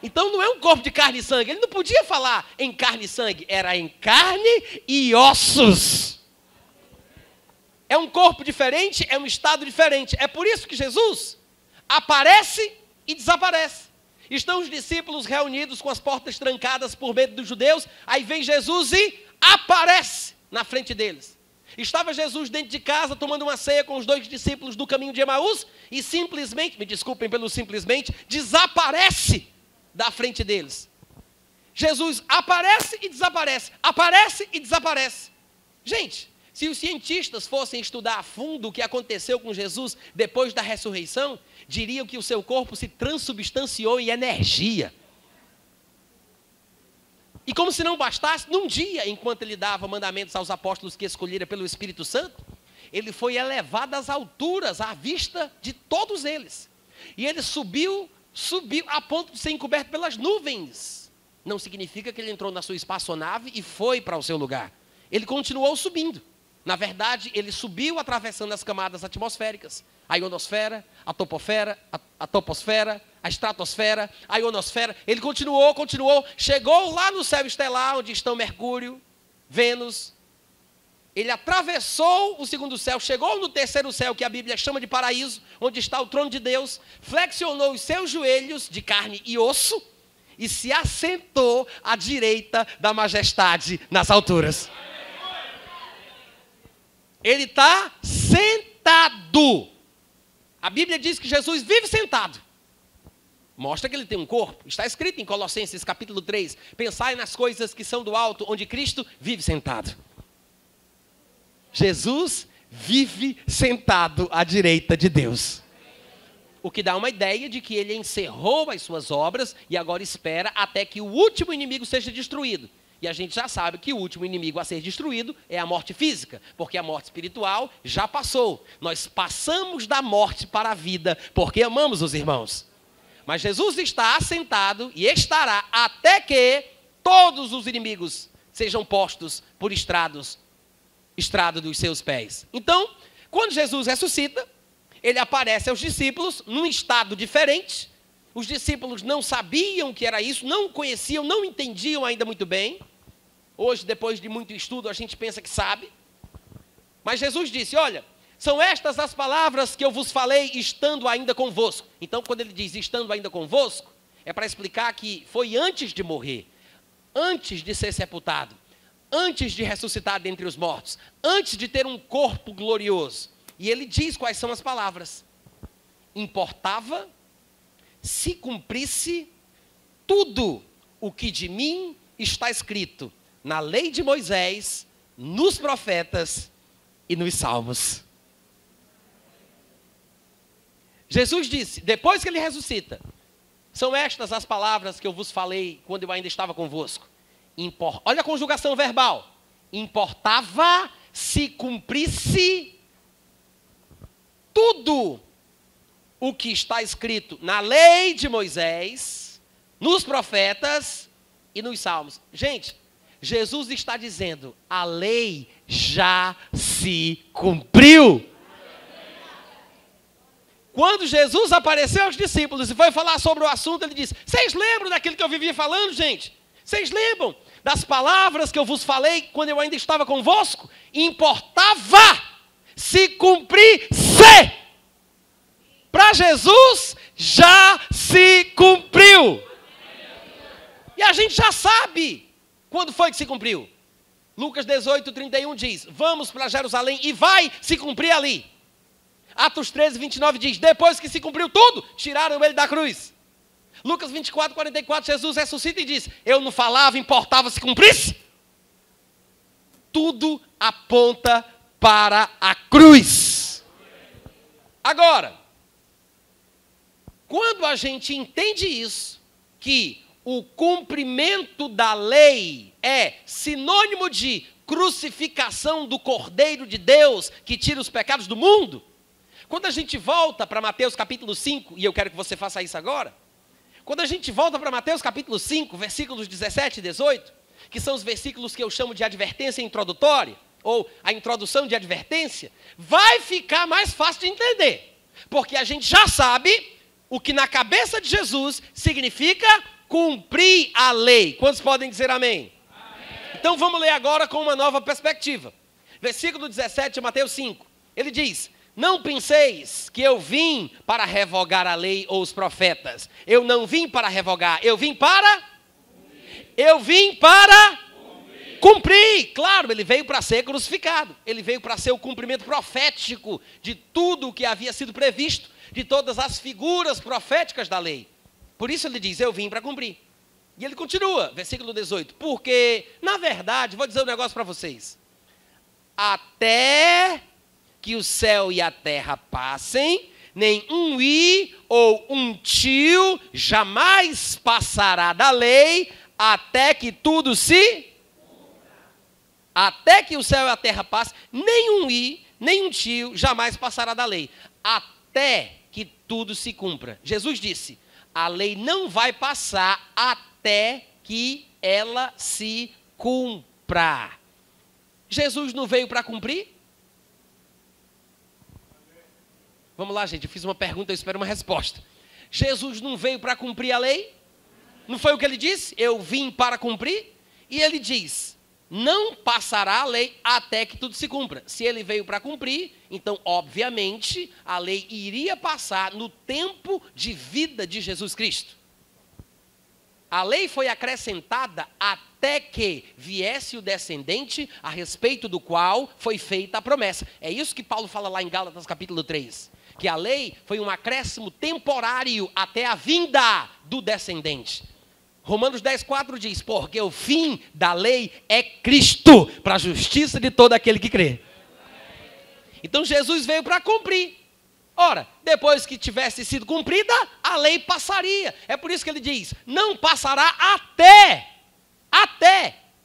Então não é um corpo de carne e sangue. Ele não podia falar em carne e sangue, era em carne e ossos. É um corpo diferente, é um estado diferente. É por isso que Jesus aparece e desaparece. Estão os discípulos reunidos com as portas trancadas por medo dos judeus. Aí vem Jesus e aparece na frente deles. Estava Jesus dentro de casa tomando uma ceia com os 2 discípulos do caminho de Emaús. E simplesmente, me desculpem pelo simplesmente, desaparece da frente deles. Jesus aparece e desaparece. Aparece e desaparece. Gente, se os cientistas fossem estudar a fundo o que aconteceu com Jesus depois da ressurreição, diriam que o seu corpo se transubstanciou em energia. E como se não bastasse, num dia, enquanto ele dava mandamentos aos apóstolos que escolhera pelo Espírito Santo, ele foi elevado às alturas, à vista de todos eles. E ele subiu a ponto de ser encoberto pelas nuvens. Não significa que ele entrou na sua espaçonave e foi para o seu lugar. Ele continuou subindo. Na verdade, ele subiu atravessando as camadas atmosféricas. A ionosfera, a toposfera, a estratosfera, a ionosfera. Ele continuou, chegou lá no céu estelar, onde estão Mercúrio, Vênus. Ele atravessou o segundo céu, chegou no terceiro céu, que a Bíblia chama de paraíso, onde está o trono de Deus, flexionou os seus joelhos de carne e osso e se assentou à direita da majestade nas alturas. Ele está sentado. A Bíblia diz que Jesus vive sentado. Mostra que ele tem um corpo. Está escrito em Colossenses capítulo 3. Pensai nas coisas que são do alto, onde Cristo vive sentado. Jesus vive sentado à direita de Deus. O que dá uma ideia de que ele encerrou as suas obras e agora espera até que o último inimigo seja destruído. E a gente já sabe que o último inimigo a ser destruído é a morte física, porque a morte espiritual já passou. Nós passamos da morte para a vida, porque amamos os irmãos. Mas Jesus está assentado e estará até que todos os inimigos sejam postos por estrado dos seus pés. Então, quando Jesus ressuscita, ele aparece aos discípulos num estado diferente. Os discípulos não sabiam o que era isso, não conheciam, não entendiam ainda muito bem. Hoje, depois de muito estudo, a gente pensa que sabe. Mas Jesus disse: olha, são estas as palavras que eu vos falei estando ainda convosco. Então, quando ele diz estando ainda convosco, é para explicar que foi antes de morrer, antes de ser sepultado, antes de ressuscitar dentre os mortos, antes de ter um corpo glorioso. E ele diz quais são as palavras. Importava se cumprisse tudo o que de mim está escrito na lei de Moisés, nos profetas e nos salmos. Jesus disse, depois que ele ressuscita, são estas as palavras que eu vos falei quando eu ainda estava convosco. Olha a conjugação verbal. Importava se cumprisse tudo o que está escrito na lei de Moisés, nos profetas e nos salmos. Gente, Jesus está dizendo, a lei já se cumpriu. Quando Jesus apareceu aos discípulos e foi falar sobre o assunto, ele disse, vocês lembram daquilo que eu vivia falando, gente? Vocês lembram das palavras que eu vos falei quando eu ainda estava convosco? Importava se cumprisse. Para Jesus, já se cumpriu. E a gente já sabe quando foi que se cumpriu. Lucas 18, 31 diz, vamos para Jerusalém e vai se cumprir ali. Atos 13, 29 diz, depois que se cumpriu tudo, tiraram ele da cruz. Lucas 24, 44, Jesus ressuscita e diz, eu não falava, importava se cumprisse. Tudo aponta para a cruz. Agora, quando a gente entende isso, que o cumprimento da lei é sinônimo de crucificação do Cordeiro de Deus que tira os pecados do mundo, quando a gente volta para Mateus capítulo 5, e eu quero que você faça isso agora, quando a gente volta para Mateus capítulo 5, versículos 17 e 18, que são os versículos que eu chamo de advertência introdutória, ou a introdução de advertência, vai ficar mais fácil de entender, porque a gente já sabe o que na cabeça de Jesus significa cumprir a lei. Quantos podem dizer amém? Amém? Então vamos ler agora com uma nova perspectiva. Versículo 17 de Mateus 5, ele diz, não penseis que eu vim para revogar a lei ou os profetas. Eu não vim para revogar, eu vim para cumprir. Claro, ele veio para ser crucificado. Ele veio para ser o cumprimento profético de tudo o que havia sido previsto, de todas as figuras proféticas da lei. Por isso ele diz, eu vim para cumprir. E ele continua, versículo 18, porque, na verdade, vou dizer um negócio para vocês, até que o céu e a terra passem, nem um i ou um tio jamais passará da lei, até que tudo se... Até que o céu e a terra passem, nem um i, nem um tio jamais passará da lei, até que tudo se cumpra. Jesus disse, a lei não vai passar até que ela se cumpra. Jesus não veio para cumprir? Vamos lá, gente, eu fiz uma pergunta, eu espero uma resposta. Jesus não veio para cumprir a lei? Não foi o que ele disse? Eu vim para cumprir? E ele diz, não passará a lei até que tudo se cumpra. Se ele veio para cumprir, então, obviamente, a lei iria passar no tempo de vida de Jesus Cristo. A lei foi acrescentada até que viesse o descendente a respeito do qual foi feita a promessa. É isso que Paulo fala lá em Gálatas capítulo 3. Que a lei foi um acréscimo temporário até a vinda do descendente. Romanos 10,4 diz, porque o fim da lei é Cristo, para a justiça de todo aquele que crê. Então Jesus veio para cumprir. Ora, depois que tivesse sido cumprida, a lei passaria. É por isso que ele diz, não passará até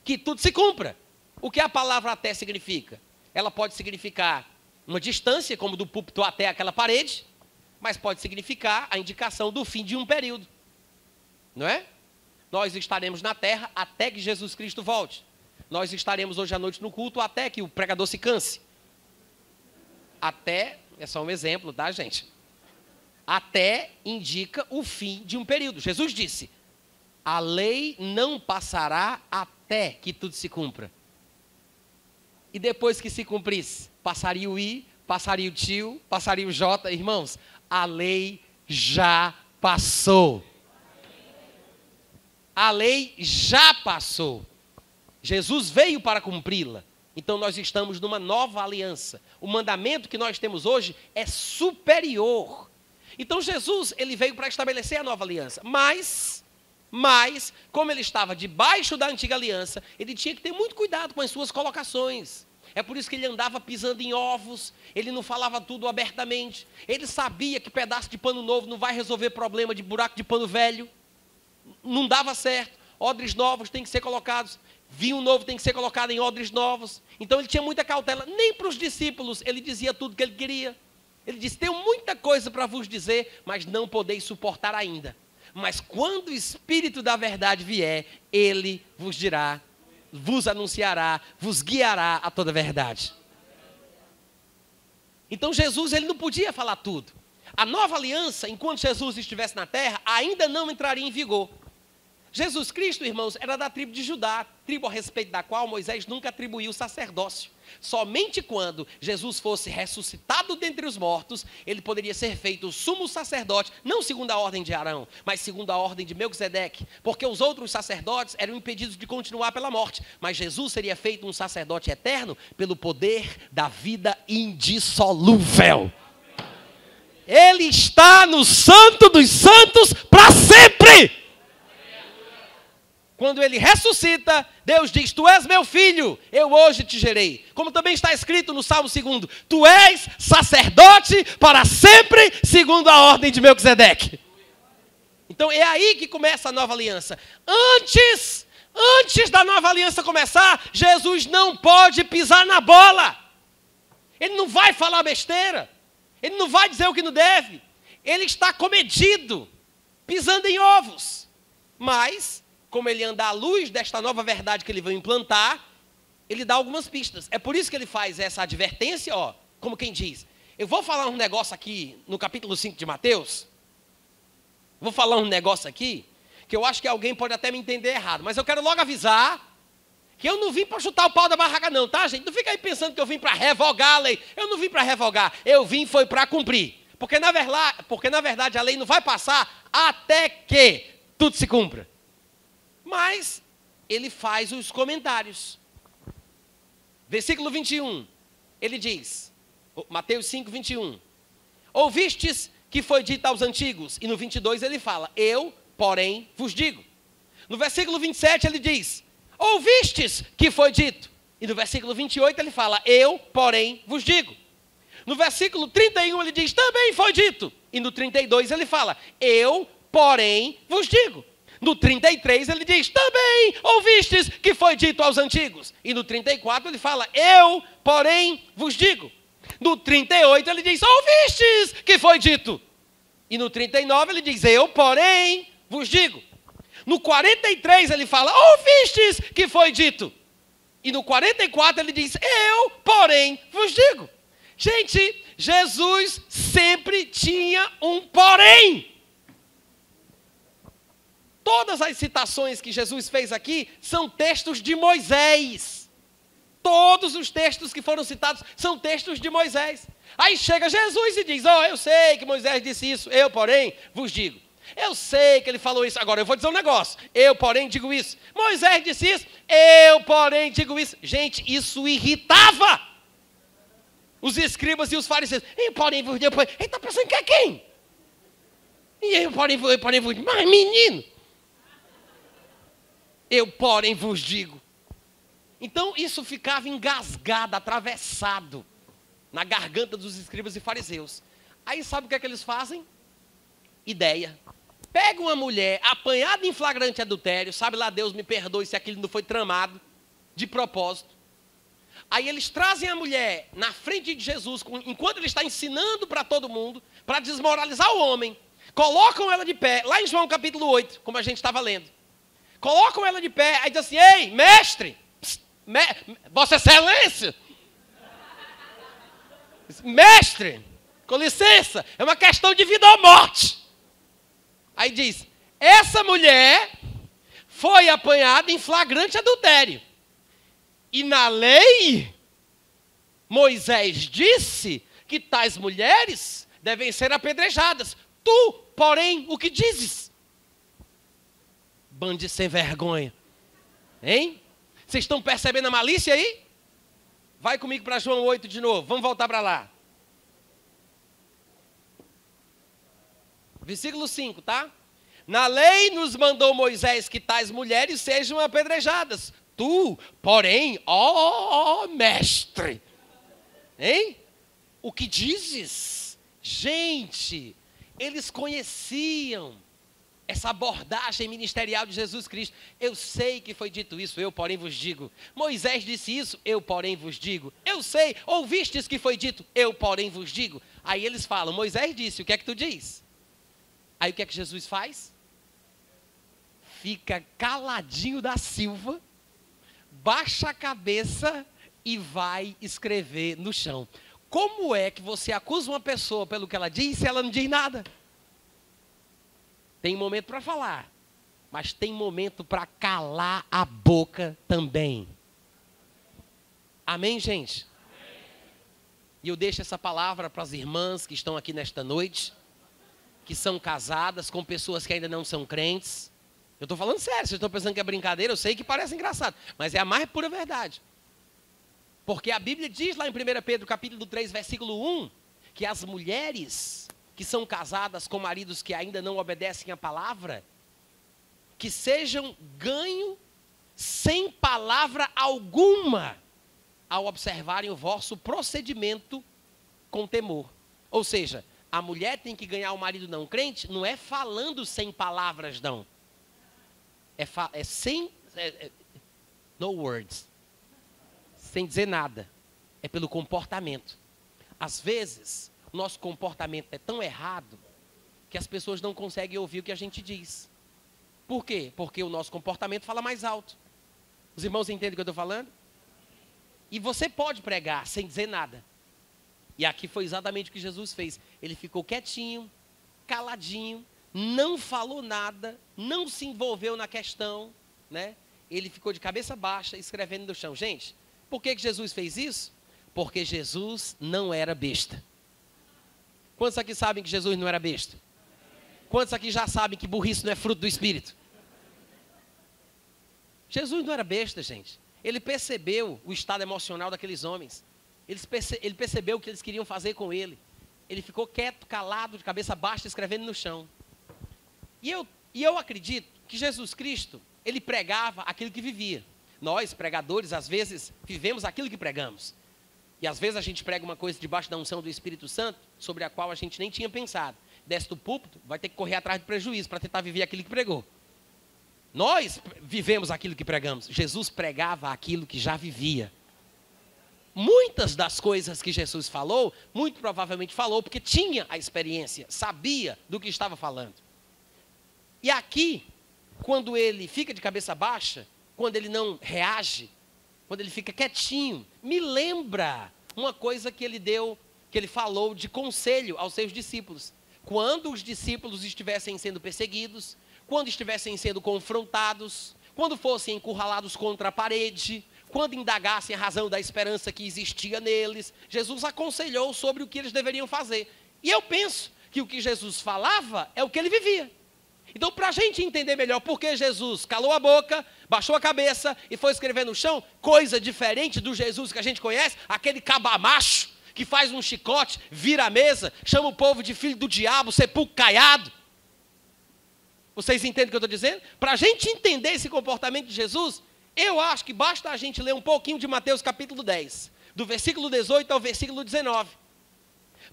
que tudo se cumpra. O que a palavra até significa? Ela pode significar uma distância, como do púlpito até aquela parede, mas pode significar a indicação do fim de um período. Não é? Nós estaremos na terra até que Jesus Cristo volte. Nós estaremos hoje à noite no culto até que o pregador se canse. Até, é só um exemplo, tá, gente? Até indica o fim de um período. Jesus disse, a lei não passará até que tudo se cumpra. E depois que se cumprisse, passaria o I, passaria o tio, passaria o J. Irmãos, a lei já passou. A lei já passou. Jesus veio para cumpri-la. Então nós estamos numa nova aliança. O mandamento que nós temos hoje é superior. Então Jesus, ele veio para estabelecer a nova aliança. Mas, como ele estava debaixo da antiga aliança, ele tinha que ter muito cuidado com as suas colocações. É por isso que ele andava pisando em ovos, ele não falava tudo abertamente. Ele sabia que pedaço de pano novo não vai resolver problema de buraco de pano velho. Não dava certo. Odres novos têm que ser colocados. Vinho novo tem que ser colocado em odres novos. Então ele tinha muita cautela. Nem para os discípulos ele dizia tudo que ele queria. Ele disse, tenho muita coisa para vos dizer, mas não podeis suportar ainda. Mas quando o Espírito da verdade vier, ele vos dirá, vos anunciará, vos guiará a toda a verdade. Então Jesus, ele não podia falar tudo. A nova aliança, enquanto Jesus estivesse na terra, ainda não entraria em vigor. Jesus Cristo, irmãos, era da tribo de Judá, tribo a respeito da qual Moisés nunca atribuiu sacerdócio. Somente quando Jesus fosse ressuscitado dentre os mortos, ele poderia ser feito o sumo sacerdote, não segundo a ordem de Arão, mas segundo a ordem de Melquisedeque, porque os outros sacerdotes eram impedidos de continuar pela morte, mas Jesus seria feito um sacerdote eterno pelo poder da vida indissolúvel. Ele está no Santo dos Santos para sempre. Quando ele ressuscita, Deus diz, tu és meu filho, eu hoje te gerei. Como também está escrito no Salmo 2, tu és sacerdote para sempre, segundo a ordem de Melquisedeque. Então é aí que começa a nova aliança. Antes da nova aliança começar, Jesus não pode pisar na bola. Ele não vai falar besteira. Ele não vai dizer o que não deve. Ele está comedido, pisando em ovos. Mas, como ele anda à luz desta nova verdade que ele vai implantar, ele dá algumas pistas. É por isso que ele faz essa advertência, ó, como quem diz, eu vou falar um negócio aqui no capítulo 5 de Mateus, vou falar um negócio aqui, que eu acho que alguém pode até me entender errado, mas eu quero logo avisar que eu não vim para chutar o pau da barraca não, tá, gente? Não fica aí pensando que eu vim para revogar a lei. Eu não vim para revogar, eu vim foi para cumprir. Porque na verdade a lei não vai passar até que tudo se cumpra. Mas ele faz os comentários. Versículo 21, ele diz, Mateus 5, 21. Ouvistes que foi dito aos antigos, e no 22 ele fala, eu, porém, vos digo. No versículo 27 ele diz, ouvistes que foi dito, e no versículo 28 ele fala, eu, porém, vos digo. No versículo 31 ele diz, também foi dito, e no 32 ele fala, eu, porém, vos digo. No 33 ele diz, também ouvistes que foi dito aos antigos, e no 34 ele fala, eu, porém, vos digo. No 38 ele diz, ouvistes que foi dito. E no 39 ele diz, eu, porém, vos digo. No 43 ele fala, ouvistes que foi dito. E no 44 ele diz, eu, porém, vos digo. Gente, Jesus sempre tinha um porém. Todas as citações que Jesus fez aqui são textos de Moisés. Todos os textos que foram citados são textos de Moisés. Aí chega Jesus e diz, eu sei que Moisés disse isso, eu, porém, vos digo. Eu sei que ele falou isso, agora eu vou dizer um negócio, eu, porém, digo isso. Moisés disse isso, eu, porém, digo isso. Gente, isso irritava os escribas e os fariseus. Eu, porém, vos digo, ele está pensando que é quem? E eu, porém, vos digo, mas menino, eu, porém, vos digo. Então, isso ficava engasgado, atravessado na garganta dos escribas e fariseus. Aí, sabe o que é que eles fazem? Ideia. Pega uma mulher apanhada em flagrante adultério, sabe lá, Deus me perdoe se aquilo não foi tramado, de propósito. Aí eles trazem a mulher na frente de Jesus, enquanto ele está ensinando para todo mundo, para desmoralizar o homem. Colocam ela de pé, lá em João capítulo 8, como a gente estava lendo. Colocam ela de pé, aí diz assim, ei, mestre, Vossa Excelência, mestre, com licença, é uma questão de vida ou morte. Aí diz, essa mulher foi apanhada em flagrante adultério. E na lei, Moisés disse que tais mulheres devem ser apedrejadas. Tu, porém, o que dizes? Bando de sem vergonha. Hein? Vocês estão percebendo a malícia aí? Vai comigo para João 8 de novo. Vamos voltar para lá. Versículo 5, tá? Na lei nos mandou Moisés que tais mulheres sejam apedrejadas. Tu, porém, ó mestre. Hein? O que dizes? Gente, eles conheciam essa abordagem ministerial de Jesus Cristo. Eu sei que foi dito isso, eu, porém, vos digo. Moisés disse isso, eu, porém, vos digo. Eu sei, ouvistes que foi dito, eu, porém, vos digo. Aí eles falam, Moisés disse, o que é que tu diz? Aí o que é que Jesus faz? Fica caladinho da Silva, baixa a cabeça e vai escrever no chão. Como é que você acusa uma pessoa pelo que ela diz se ela não diz nada? Tem momento para falar, mas tem momento para calar a boca também. Amém, gente? Amém. E eu deixo essa palavra para as irmãs que estão aqui nesta noite, que são casadas com pessoas que ainda não são crentes. Eu estou falando sério, vocês estão pensando que é brincadeira, eu sei que parece engraçado, mas é a mais pura verdade. Porque a Bíblia diz lá em 1 Pedro capítulo 3, versículo 1, que as mulheres que são casadas com maridos que ainda não obedecem à palavra, que sejam ganho sem palavra alguma, ao observarem o vosso procedimento com temor. Ou seja, a mulher tem que ganhar o marido não crente, não é falando sem palavras, não. É sem... no words. Sem dizer nada. É pelo comportamento. Às vezes, o nosso comportamento é tão errado que as pessoas não conseguem ouvir o que a gente diz. Por quê? Porque o nosso comportamento fala mais alto. Os irmãos entendem o que eu estou falando? E você pode pregar sem dizer nada. E aqui foi exatamente o que Jesus fez. Ele ficou quietinho, caladinho, não falou nada, não se envolveu na questão, né? Ele ficou de cabeça baixa, escrevendo no chão. Gente, por que Jesus fez isso? Porque Jesus não era besta. Quantos aqui sabem que Jesus não era besta? Quantos aqui já sabem que burrice não é fruto do Espírito? Jesus não era besta, gente. Ele percebeu o estado emocional daqueles homens. Ele percebeu o que eles queriam fazer com ele. Ele ficou quieto, calado, de cabeça baixa, escrevendo no chão. E eu acredito que Jesus Cristo, ele pregava aquilo que vivia. Nós, pregadores, às vezes, vivemos aquilo que pregamos. E às vezes a gente prega uma coisa debaixo da unção do Espírito Santo, sobre a qual a gente nem tinha pensado. Desce do púlpito, vai ter que correr atrás do prejuízo para tentar viver aquilo que pregou. Nós vivemos aquilo que pregamos. Jesus pregava aquilo que já vivia. Muitas das coisas que Jesus falou, muito provavelmente falou porque tinha a experiência, sabia do que estava falando. E aqui, quando ele fica de cabeça baixa, quando ele não reage, quando ele fica quietinho, me lembra uma coisa que ele falou de conselho aos seus discípulos. Quando os discípulos estivessem sendo perseguidos, quando estivessem sendo confrontados, quando fossem encurralados contra a parede, quando indagassem a razão da esperança que existia neles, Jesus aconselhou sobre o que eles deveriam fazer. E eu penso que o que Jesus falava é o que ele vivia. Então, para a gente entender melhor por que Jesus calou a boca, baixou a cabeça e foi escrever no chão, coisa diferente do Jesus que a gente conhece, aquele cabamacho que faz um chicote, vira a mesa, chama o povo de filho do diabo, sepulcro caiado. Vocês entendem o que eu estou dizendo? Para a gente entender esse comportamento de Jesus, eu acho que basta a gente ler um pouquinho de Mateus capítulo 10, do versículo 18 ao versículo 19.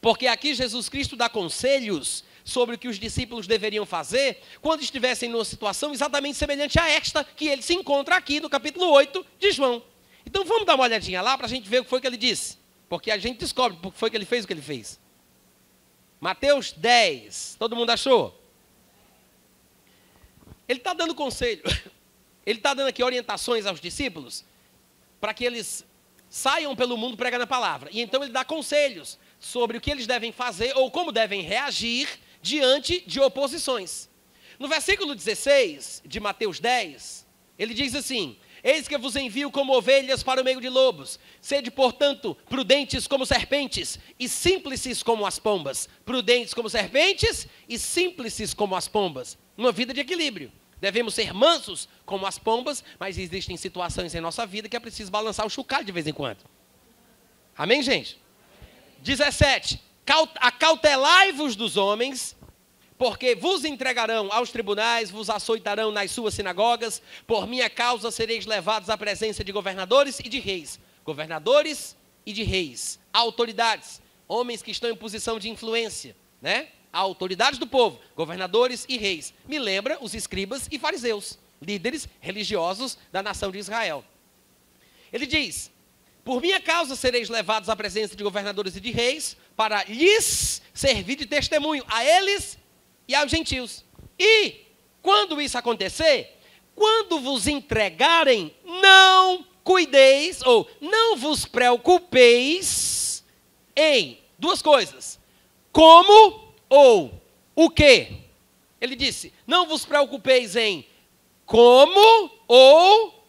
Porque aqui Jesus Cristo dá conselhos sobre o que os discípulos deveriam fazer quando estivessem numa situação exatamente semelhante a esta que ele se encontra aqui no capítulo 8 de João. Então vamos dar uma olhadinha lá para a gente ver o que foi que ele disse. Porque a gente descobre por que foi que ele fez o que ele fez. Mateus 10, todo mundo achou? Ele está dando conselho, ele está dando aqui orientações aos discípulos para que eles saiam pelo mundo pregando a palavra. E então ele dá conselhos sobre o que eles devem fazer ou como devem reagir diante de oposições. No versículo 16 de Mateus 10, ele diz assim: eis que vos envio como ovelhas para o meio de lobos. Sede, portanto, prudentes como serpentes e simples como as pombas. Prudentes como serpentes e simples como as pombas. Uma vida de equilíbrio. Devemos ser mansos como as pombas, mas existem situações em nossa vida que é preciso balançar o chocalho de vez em quando. Amém, gente? 17. Acautelai-vos dos homens, porque vos entregarão aos tribunais, vos açoitarão nas suas sinagogas, por minha causa sereis levados à presença de governadores e de reis. Governadores e de reis. Autoridades. Homens que estão em posição de influência, né? Autoridades do povo, governadores e reis. Me lembra os escribas e fariseus, líderes religiosos da nação de Israel. Ele diz: por minha causa sereis levados à presença de governadores e de reis, para lhes servir de testemunho, a eles e aos gentios. E, quando isso acontecer, quando vos entregarem, não cuideis, ou não vos preocupeis em duas coisas: como ou o quê? Ele disse: não vos preocupeis em como ou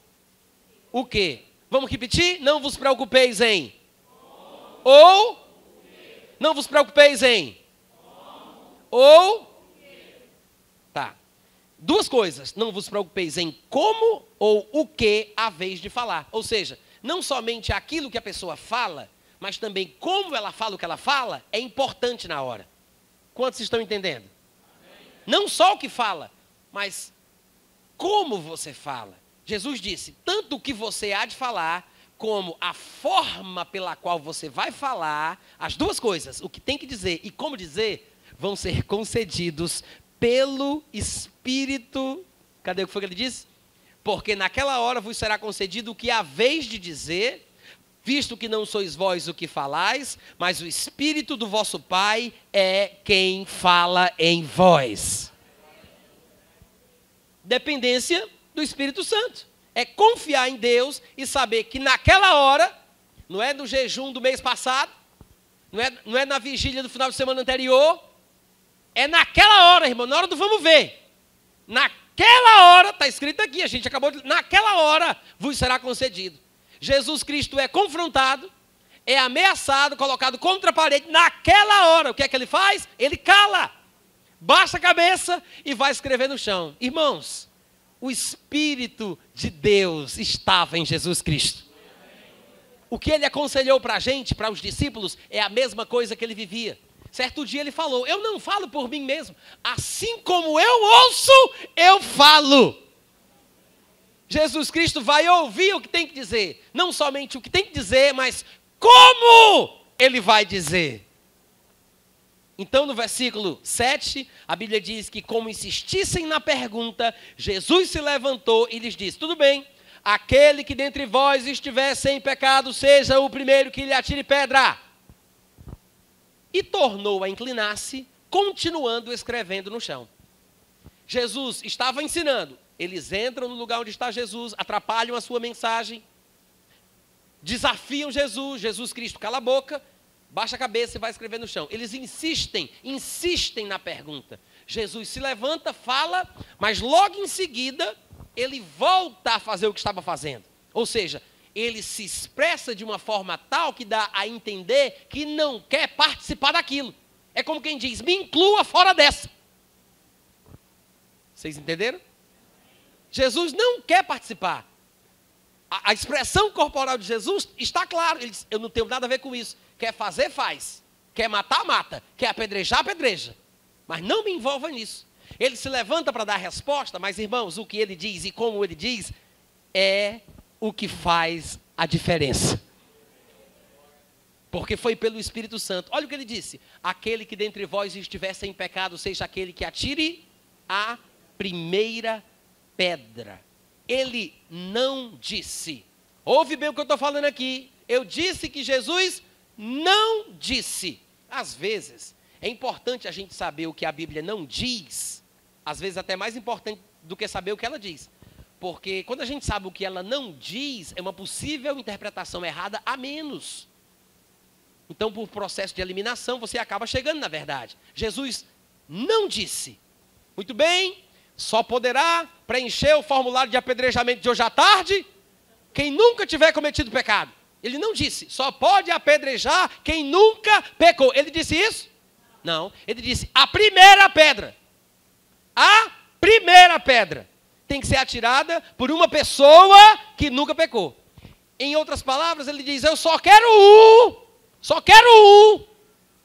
o quê? Vamos repetir? Não vos preocupeis em ou. Não vos preocupeis em ou. Tá. Duas coisas. Não vos preocupeis em como ou o que há vez de falar. Ou seja, não somente aquilo que a pessoa fala, mas também como ela fala o que ela fala, é importante na hora. Quantos estão entendendo? Não só o que fala, mas como você fala. Jesus disse, tanto o que você há de falar, como a forma pela qual você vai falar, as duas coisas, o que tem que dizer e como dizer, vão ser concedidos pelo Espírito. Cadê o que foi que ele disse? Porque naquela hora vos será concedido o que haveis de dizer, visto que não sois vós o que falais, mas o Espírito do vosso Pai é quem fala em vós. Dependência do Espírito Santo. É confiar em Deus e saber que naquela hora, não é no jejum do mês passado, não é na vigília do final de semana anterior, é naquela hora, irmão, na hora do vamos ver. Naquela hora, está escrito aqui, a gente acabou de... Naquela hora vos será concedido. Jesus Cristo é confrontado, é ameaçado, colocado contra a parede. Naquela hora, o que é que ele faz? Ele cala, baixa a cabeça e vai escrever no chão. Irmãos, o Espírito de Deus estava em Jesus Cristo. O que ele aconselhou para a gente, para os discípulos, é a mesma coisa que ele vivia. Certo dia ele falou, eu não falo por mim mesmo, assim como eu ouço, eu falo. Jesus Cristo vai ouvir o que tem que dizer, não somente o que tem que dizer, mas como ele vai dizer. Então no versículo 7, a Bíblia diz que como insistissem na pergunta, Jesus se levantou e lhes disse, tudo bem, aquele que dentre vós estiver sem pecado, seja o primeiro que lhe atire pedra. E tornou a inclinar-se, continuando escrevendo no chão. Jesus estava ensinando. Eles entram no lugar onde está Jesus, atrapalham a sua mensagem, desafiam Jesus. Jesus Cristo cala a boca, baixa a cabeça e vai escrever no chão. Eles insistem na pergunta. Jesus se levanta, fala, mas logo em seguida, ele volta a fazer o que estava fazendo. Ou seja, ele se expressa de uma forma tal que dá a entender que não quer participar daquilo. É como quem diz, me inclua fora dessa. Vocês entenderam? Jesus não quer participar. A expressão corporal de Jesus está claro. Ele diz, eu não tenho nada a ver com isso. Quer fazer, faz. Quer matar, mata. Quer apedrejar, apedreja. Mas não me envolva nisso. Ele se levanta para dar resposta, mas irmãos, o que ele diz e como ele diz é o que faz a diferença. Porque foi pelo Espírito Santo. Olha o que ele disse. Aquele que dentre vós estiver sem pecado, seja aquele que atire a primeira pedra. Ele não disse. Ouve bem o que eu estou falando aqui. Eu disse que Jesus não disse. Às vezes, é importante a gente saber o que a Bíblia não diz. Às vezes até mais importante do que saber o que ela diz. Porque quando a gente sabe o que ela não diz, é uma possível interpretação errada a menos. Então, por processo de eliminação, você acaba chegando na verdade. Jesus não disse. Muito bem, só poderá preencher o formulário de apedrejamento de hoje à tarde quem nunca tiver cometido pecado. Ele não disse, só pode apedrejar quem nunca pecou. Ele disse isso? Não. Ele disse, a primeira pedra. A primeira pedra tem que ser atirada por uma pessoa que nunca pecou. Em outras palavras, ele diz, eu só quero um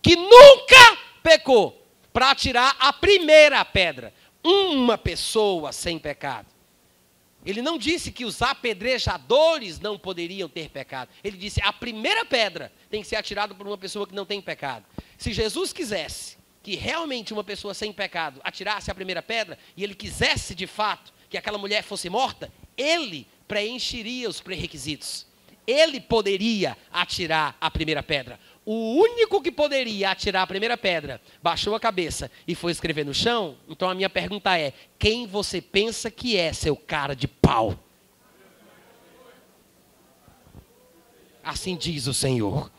que nunca pecou, para atirar a primeira pedra. Uma pessoa sem pecado. Ele não disse que os apedrejadores não poderiam ter pecado. Ele disse, a primeira pedra tem que ser atirada por uma pessoa que não tem pecado. Se Jesus quisesse que realmente uma pessoa sem pecado atirasse a primeira pedra, e ele quisesse de fato que aquela mulher fosse morta, ele preencheria os pré-requisitos. Ele poderia atirar a primeira pedra. O único que poderia atirar a primeira pedra baixou a cabeça e foi escrever no chão. Então a minha pergunta é, quem você pensa que é, seu cara de pau? Assim diz o Senhor.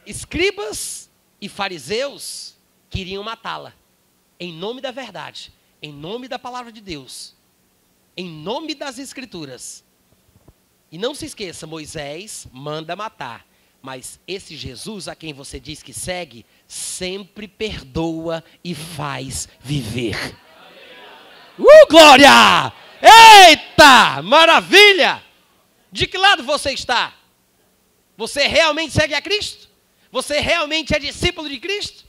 Escribas e fariseus queriam matá-la, em nome da verdade, em nome da palavra de Deus, em nome das Escrituras. E não se esqueça, Moisés manda matar, mas esse Jesus a quem você diz que segue, sempre perdoa e faz viver. Glória! Eita, maravilha! De que lado você está? Você realmente segue a Cristo? Você realmente é discípulo de Cristo?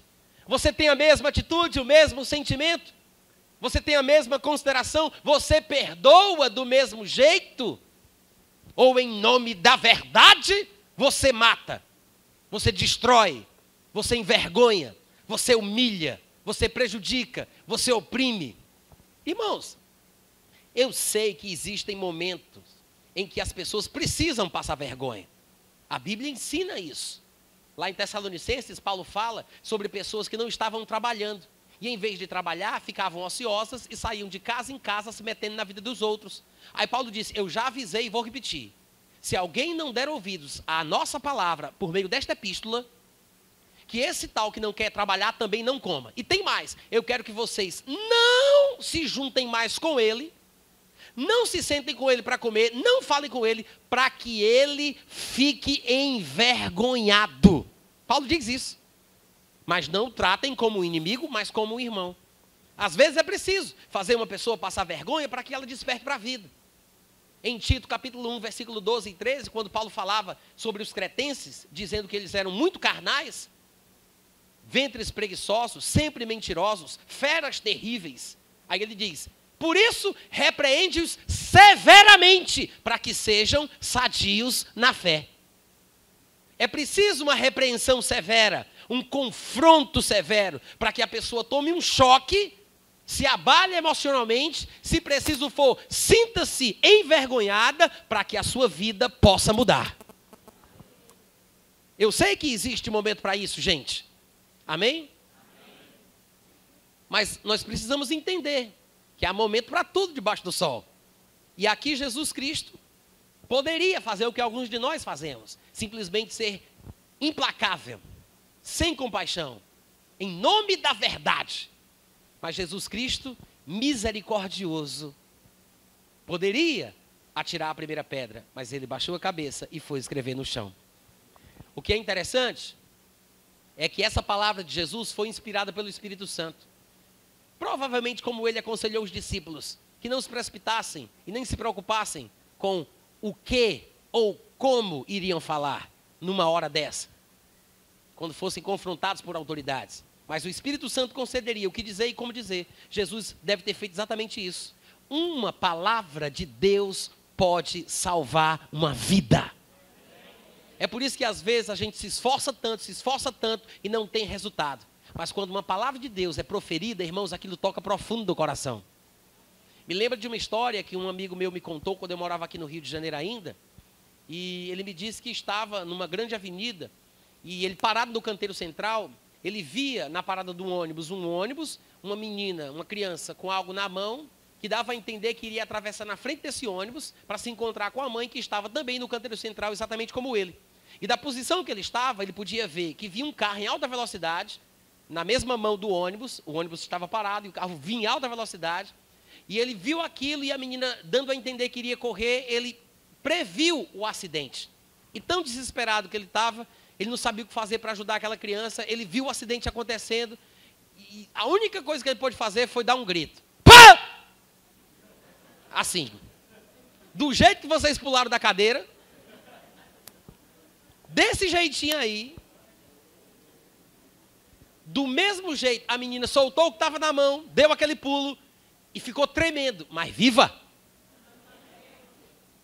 Você tem a mesma atitude, o mesmo sentimento? Você tem a mesma consideração? Você perdoa do mesmo jeito? Ou em nome da verdade, você mata, você destrói, você envergonha, você humilha, você prejudica, você oprime? Irmãos, eu sei que existem momentos em que as pessoas precisam passar vergonha. A Bíblia ensina isso. Lá em Tessalonicenses, Paulo fala sobre pessoas que não estavam trabalhando. E em vez de trabalhar, ficavam ociosas e saíam de casa em casa se metendo na vida dos outros. Aí Paulo disse, eu já avisei e vou repetir. Se alguém não der ouvidos à nossa palavra por meio desta epístola, que esse tal que não quer trabalhar também não coma. E tem mais, eu quero que vocês não se juntem mais com ele, não se sentem com ele para comer, não falem com ele, para que ele fique envergonhado. Paulo diz isso. Mas não tratem como um inimigo, mas como um irmão. Às vezes é preciso fazer uma pessoa passar vergonha para que ela desperte para a vida. Em Tito, capítulo 1, versículo 12 e 13, quando Paulo falava sobre os cretenses, dizendo que eles eram muito carnais, ventres preguiçosos, sempre mentirosos, feras terríveis. Aí ele diz, por isso repreende-os severamente, para que sejam sadios na fé. É preciso uma repreensão severa, um confronto severo, para que a pessoa tome um choque, se abale emocionalmente, se preciso for, sinta-se envergonhada, para que a sua vida possa mudar. Eu sei que existe momento para isso, gente. Amém? Mas nós precisamos entender que há momento para tudo debaixo do sol. E aqui Jesus Cristo poderia fazer o que alguns de nós fazemos, simplesmente ser implacável, sem compaixão, em nome da verdade. Mas Jesus Cristo, misericordioso, poderia atirar a primeira pedra, mas ele baixou a cabeça e foi escrever no chão. O que é interessante é que essa palavra de Jesus foi inspirada pelo Espírito Santo. Provavelmente como ele aconselhou os discípulos, que não se precipitassem e nem se preocupassem com o que ou como iriam falar numa hora dessa, quando fossem confrontados por autoridades. Mas o Espírito Santo concederia o que dizer e como dizer. Jesus deve ter feito exatamente isso. Uma palavra de Deus pode salvar uma vida. É por isso que às vezes a gente se esforça tanto e não tem resultado. Mas quando uma palavra de Deus é proferida, irmãos, aquilo toca profundo do coração. Me lembro de uma história que um amigo meu me contou quando eu morava aqui no Rio de Janeiro ainda. E ele me disse que estava numa grande avenida e ele parado no canteiro central, ele via na parada de um ônibus, uma menina, uma criança com algo na mão, que dava a entender que iria atravessar na frente desse ônibus para se encontrar com a mãe que estava também no canteiro central, exatamente como ele. E da posição que ele estava, ele podia ver que vinha um carro em alta velocidade, na mesma mão do ônibus, o ônibus estava parado e o carro vinha em alta velocidade, e ele viu aquilo e a menina dando a entender que iria correr, ele previu o acidente. E tão desesperado que ele estava, ele não sabia o que fazer para ajudar aquela criança, ele viu o acidente acontecendo, e a única coisa que ele pôde fazer foi dar um grito. Pá! Assim, do jeito que vocês pularam da cadeira, desse jeitinho aí, do mesmo jeito, a menina soltou o que estava na mão, deu aquele pulo e ficou tremendo, mas viva.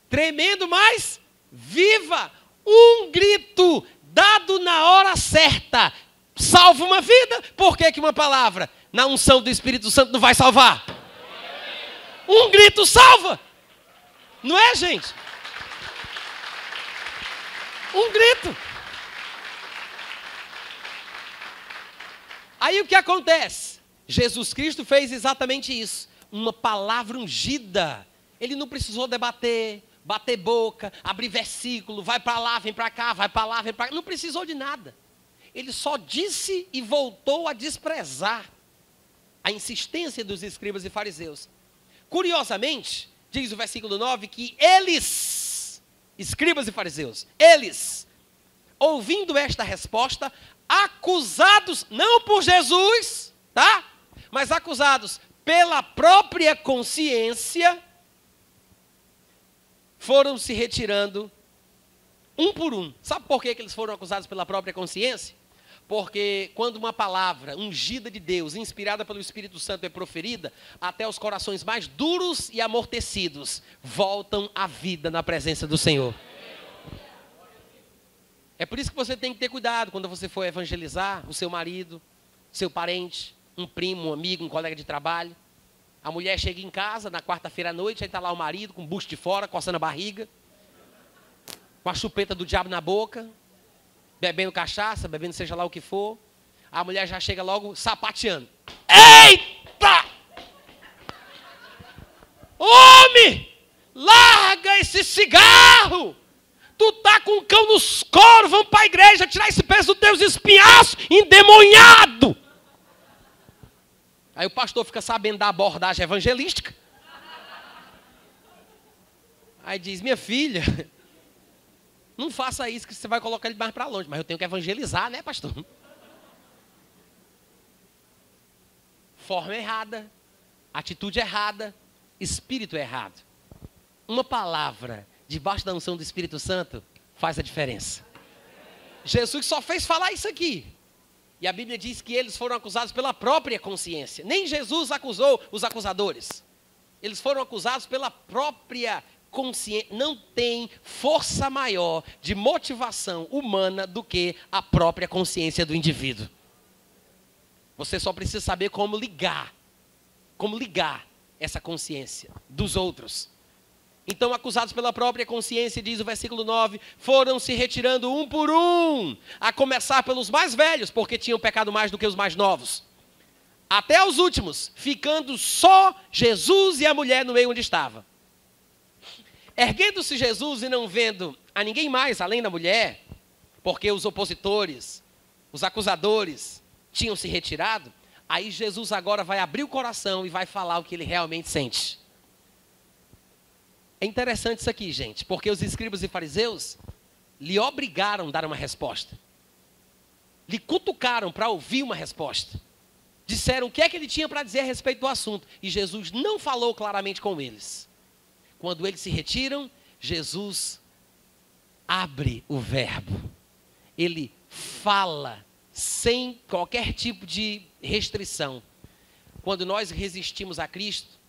Tremendo, mas viva. Um grito dado na hora certa salva uma vida. Por que uma palavra na unção do Espírito Santo não vai salvar? Um grito salva. Não é, gente? Um grito. Aí o que acontece? Jesus Cristo fez exatamente isso. Uma palavra ungida. Ele não precisou debater, bater boca, abrir versículo, vai para lá, vem para cá, vai para lá, vem para cá. Não precisou de nada. Ele só disse e voltou a desprezar a insistência dos escribas e fariseus. Curiosamente, diz o versículo 9, que eles, escribas e fariseus, eles, ouvindo esta resposta, acusados, não por Jesus, tá? Mas acusados pela própria consciência, foram se retirando um por um. Sabe por que eles foram acusados pela própria consciência? Porque quando uma palavra ungida de Deus, inspirada pelo Espírito Santo, é proferida, até os corações mais duros e amortecidos voltam à vida na presença do Senhor. É por isso que você tem que ter cuidado quando você for evangelizar o seu marido, seu parente, um primo, um amigo, um colega de trabalho. A mulher chega em casa na quarta-feira à noite, aí está lá o marido com o bucho de fora, coçando a barriga, com a chupeta do diabo na boca, bebendo cachaça, bebendo seja lá o que for. A mulher já chega logo sapateando. Eita! Homem! Larga esse cigarro! Tu tá com o cão nos coros, vamos para a igreja tirar esse peso do Deus espinhaço, endemoniado! Aí o pastor fica sabendo da abordagem evangelística. Aí diz, minha filha, não faça isso que você vai colocar ele mais para longe. Mas eu tenho que evangelizar, né, pastor? Forma errada, atitude errada, espírito errado. Uma palavra debaixo da unção do Espírito Santo faz a diferença. Jesus só fez falar isso aqui. E a Bíblia diz que eles foram acusados pela própria consciência. Nem Jesus acusou os acusadores. Eles foram acusados pela própria consciência. Não tem força maior de motivação humana do que a própria consciência do indivíduo. Você só precisa saber como ligar essa consciência dos outros. Então, acusados pela própria consciência, diz o versículo 9, foram se retirando um por um, a começar pelos mais velhos, porque tinham pecado mais do que os mais novos, até os últimos, ficando só Jesus e a mulher no meio onde estava. Erguendo-se Jesus e não vendo a ninguém mais, além da mulher, porque os opositores, os acusadores, tinham se retirado, aí Jesus agora vai abrir o coração e vai falar o que ele realmente sente. É interessante isso aqui, gente, porque os escribas e fariseus lhe obrigaram a dar uma resposta. Lhe cutucaram para ouvir uma resposta. Disseram o que é que ele tinha para dizer a respeito do assunto. E Jesus não falou claramente com eles. Quando eles se retiram, Jesus abre o verbo. Ele fala sem qualquer tipo de restrição. Quando nós resistimos a Cristo,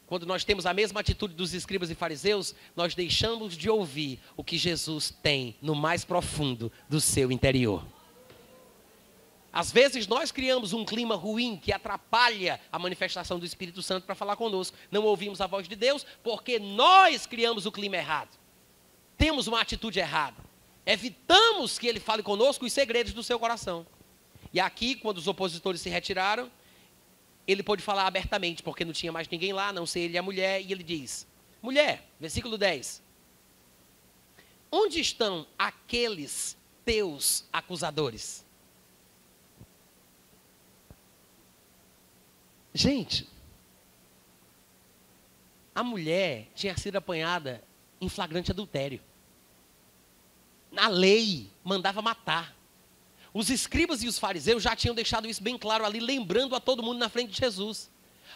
quando nós temos a mesma atitude dos escribas e fariseus, nós deixamos de ouvir o que Jesus tem no mais profundo do seu interior. Às vezes nós criamos um clima ruim que atrapalha a manifestação do Espírito Santo para falar conosco. Não ouvimos a voz de Deus porque nós criamos o clima errado. Temos uma atitude errada. Evitamos que Ele fale conosco os segredos do seu coração. E aqui, quando os opositores se retiraram, ele pôde falar abertamente, porque não tinha mais ninguém lá, a não ser ele e a mulher, e ele diz, mulher, versículo 10, onde estão aqueles teus acusadores? Gente, a mulher tinha sido apanhada em flagrante adultério. Na lei, mandava matar. Os escribas e os fariseus já tinham deixado isso bem claro ali, lembrando a todo mundo na frente de Jesus.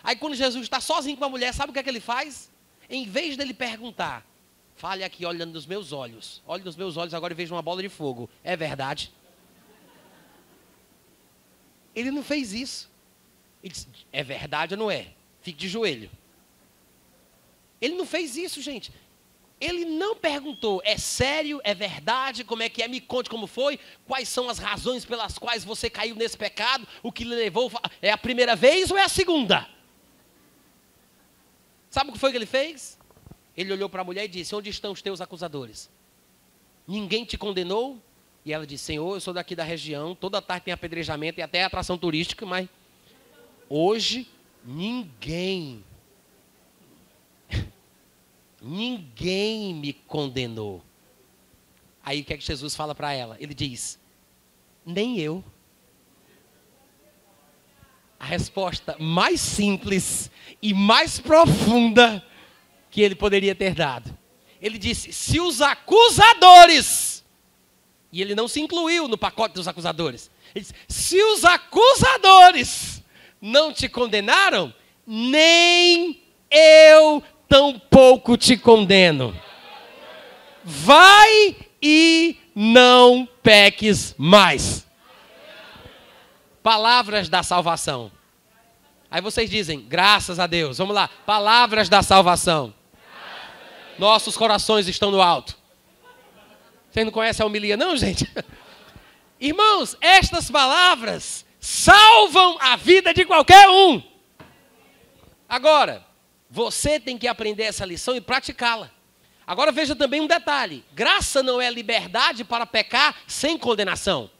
Aí quando Jesus está sozinho com a mulher, sabe o que é que ele faz? Em vez dele perguntar, fale aqui olhando nos meus olhos. Olhe nos meus olhos agora e veja uma bola de fogo. É verdade? Ele não fez isso. Ele disse, é verdade ou não é? Fique de joelho. Ele não fez isso, gente. Ele não perguntou, é sério, é verdade, como é que é, me conte como foi, quais são as razões pelas quais você caiu nesse pecado, o que lhe levou, é a primeira vez ou é a segunda? Sabe o que foi que ele fez? Ele olhou para a mulher e disse, onde estão os teus acusadores? Ninguém te condenou? E ela disse, Senhor, eu sou daqui da região, toda tarde tem apedrejamento e até atração turística, mas hoje ninguém me condenou. Aí o que é que Jesus fala para ela? Ele diz, nem eu. A resposta mais simples e mais profunda que ele poderia ter dado. Ele disse, se os acusadores, e ele não se incluiu no pacote dos acusadores, ele disse, se os acusadores não te condenaram, nem eu tampouco te condeno. vai e não peques mais. Palavras da salvação. Aí vocês dizem, graças a Deus. Vamos lá, palavras da salvação. Nossos corações estão no alto. Vocês não conhecem a homilia não, gente? Irmãos, estas palavras salvam a vida de qualquer um. Agora, você tem que aprender essa lição e praticá-la. Agora veja também um detalhe. Graça não é liberdade para pecar sem condenação.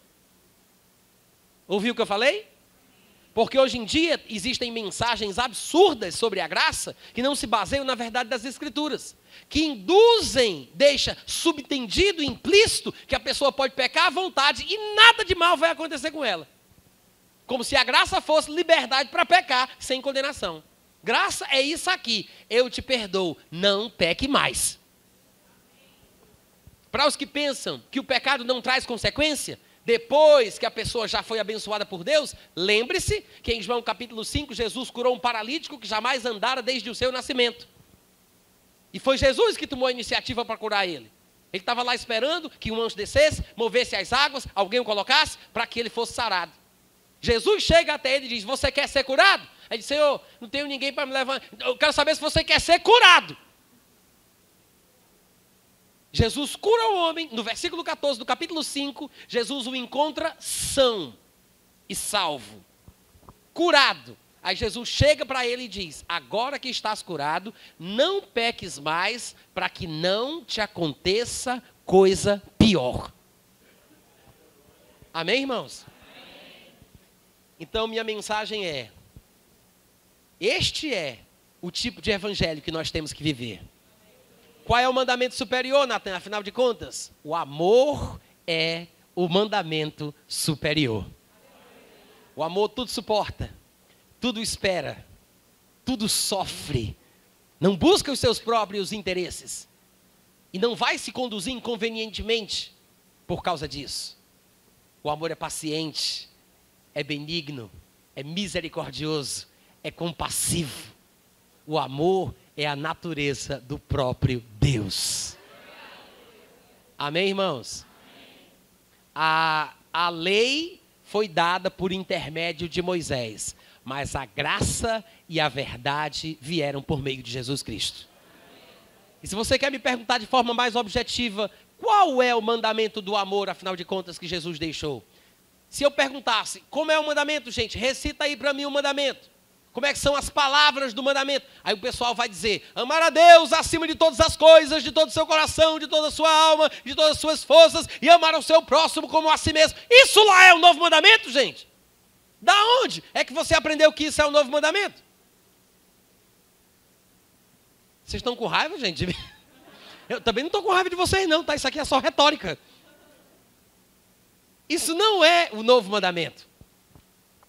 Ouviu o que eu falei? Porque hoje em dia existem mensagens absurdas sobre a graça que não se baseiam na verdade das Escrituras. Que induzem, deixa subentendido, implícito, que a pessoa pode pecar à vontade e nada de mal vai acontecer com ela. Como se a graça fosse liberdade para pecar sem condenação. Graça é isso aqui. Eu te perdoo, não peque mais. Para os que pensam que o pecado não traz consequência, depois que a pessoa já foi abençoada por Deus, lembre-se que em João capítulo 5, Jesus curou um paralítico que jamais andara desde o seu nascimento. E foi Jesus que tomou a iniciativa para curar ele. Ele estava lá esperando que um anjo descesse, movesse as águas, alguém o colocasse, para que ele fosse sarado. Jesus chega até ele e diz, você quer ser curado? Ele diz, Senhor, não tenho ninguém para me levar. Eu quero saber se você quer ser curado. Jesus cura o homem, no versículo 14 do capítulo 5, Jesus o encontra são e salvo, curado. Aí Jesus chega para ele e diz, agora que estás curado, não peques mais para que não te aconteça coisa pior. Amém, irmãos? Amém. Então minha mensagem é, este é o tipo de evangelho que nós temos que viver. Qual é o mandamento superior, Natan? Afinal de contas, o amor é o mandamento superior. O amor tudo suporta, tudo espera, tudo sofre, não busca os seus próprios interesses e não vai se conduzir inconvenientemente por causa disso. O amor é paciente, é benigno, é misericordioso, é compassivo. O amor é a natureza do próprio Deus. Amém, irmãos? A lei foi dada por intermédio de Moisés, mas a graça e a verdade vieram por meio de Jesus Cristo. E se você quer me perguntar de forma mais objetiva, qual é o mandamento do amor, afinal de contas, que Jesus deixou? Se eu perguntasse, como é o mandamento, gente? Recita aí para mim o mandamento. Como é que são as palavras do mandamento? Aí o pessoal vai dizer, amar a Deus acima de todas as coisas, de todo o seu coração, de toda a sua alma, de todas as suas forças, e amar ao seu próximo como a si mesmo. Isso lá é o novo mandamento, gente? Da onde é que você aprendeu que isso é o novo mandamento? Vocês estão com raiva, gente? Eu também não estou com raiva de vocês não, tá? Isso aqui é só retórica. Isso não é o novo mandamento.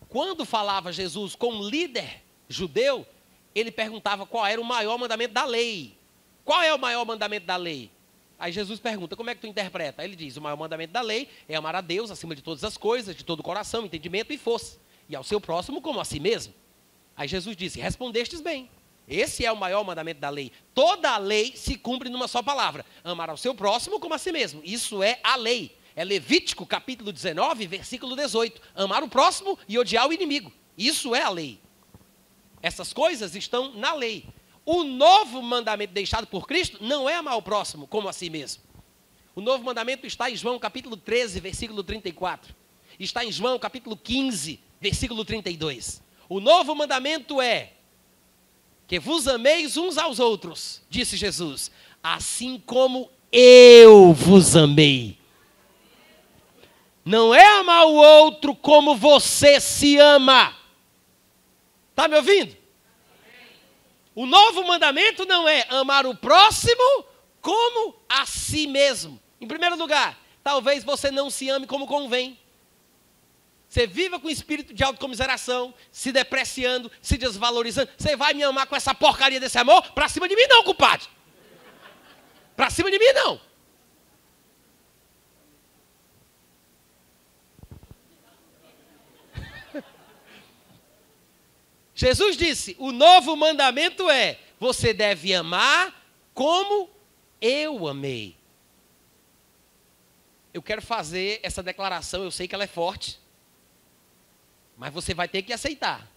Quando falava Jesus com um líder judeu, ele perguntava qual era o maior mandamento da lei. Qual é o maior mandamento da lei? Aí Jesus pergunta, como é que tu interpreta? Aí ele diz, o maior mandamento da lei é amar a Deus acima de todas as coisas, de todo o coração, entendimento e força. E ao seu próximo como a si mesmo. Aí Jesus disse, respondestes bem. Esse é o maior mandamento da lei. Toda a lei se cumpre numa só palavra. Amar ao seu próximo como a si mesmo. Isso é a lei. É Levítico, capítulo 19, versículo 18. Amar o próximo e odiar o inimigo. Isso é a lei. Essas coisas estão na lei. O novo mandamento deixado por Cristo não é amar o próximo como a si mesmo. O novo mandamento está em João, capítulo 13, versículo 34. Está em João, capítulo 15, versículo 32. O novo mandamento é que vos ameis uns aos outros, disse Jesus, assim como eu vos amei. Não é amar o outro como você se ama. Está me ouvindo? O novo mandamento não é amar o próximo como a si mesmo. Em primeiro lugar, talvez você não se ame como convém. Você viva com espírito de autocomiseração, se depreciando, se desvalorizando. Você vai me amar com essa porcaria desse amor? Para cima de mim não, compadre. Para cima de mim não. Jesus disse, o novo mandamento é, você deve amar como eu amei. eu quero fazer essa declaração, eu sei que ela é forte, mas você vai ter que aceitar.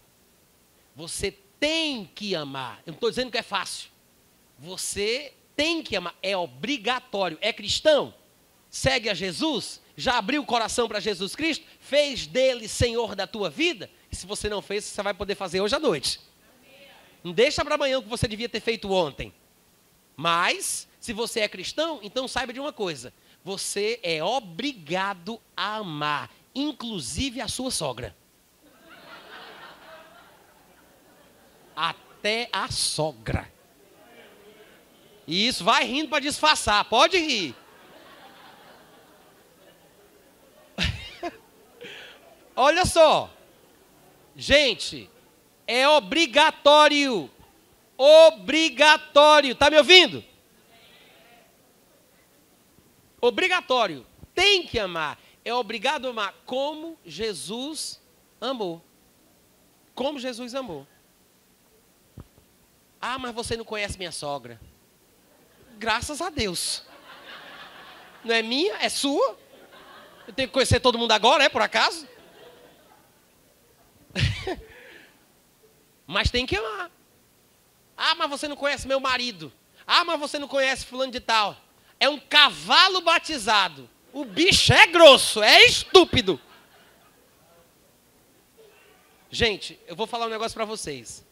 Você tem que amar. Eu não estou dizendo que é fácil. Você tem que amar, é obrigatório. É cristão? Segue a Jesus? Já abriu o coração para Jesus Cristo? Fez dele Senhor da tua vida? E se você não fez, você vai poder fazer hoje à noite. Não deixa para amanhã o que você devia ter feito ontem. Mas, se você é cristão, então saiba de uma coisa. Você é obrigado a amar, inclusive a sua sogra. Até a sogra. E isso, vai rindo para disfarçar, pode rir. Olha só. Gente, é obrigatório. Obrigatório. Tá me ouvindo? Obrigatório. Tem que amar. É obrigado a amar como Jesus amou. Como Jesus amou. Ah, mas você não conhece minha sogra. Graças a Deus. Não é minha, é sua. Eu tenho que conhecer todo mundo agora, por acaso? Mas tem que amar. Ah, mas você não conhece meu marido. Ah, mas você não conhece fulano de tal. É um cavalo batizado. O bicho é grosso, é estúpido. Gente, eu vou falar um negócio para vocês.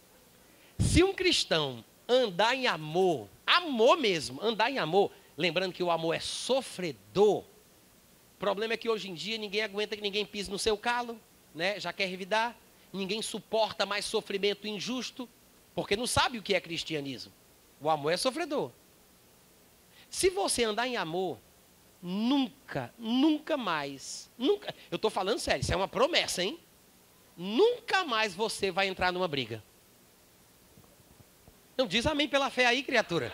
Se um cristão andar em amor, amor mesmo, andar em amor, lembrando que o amor é sofredor, o problema é que hoje em dia ninguém aguenta que ninguém pise no seu calo, né? Já quer revidar, ninguém suporta mais sofrimento injusto, porque não sabe o que é cristianismo. O amor é sofredor. Se você andar em amor, nunca mais, eu estou falando sério, isso é uma promessa, hein? Nunca mais você vai entrar numa briga. Não, diz amém pela fé aí, criatura.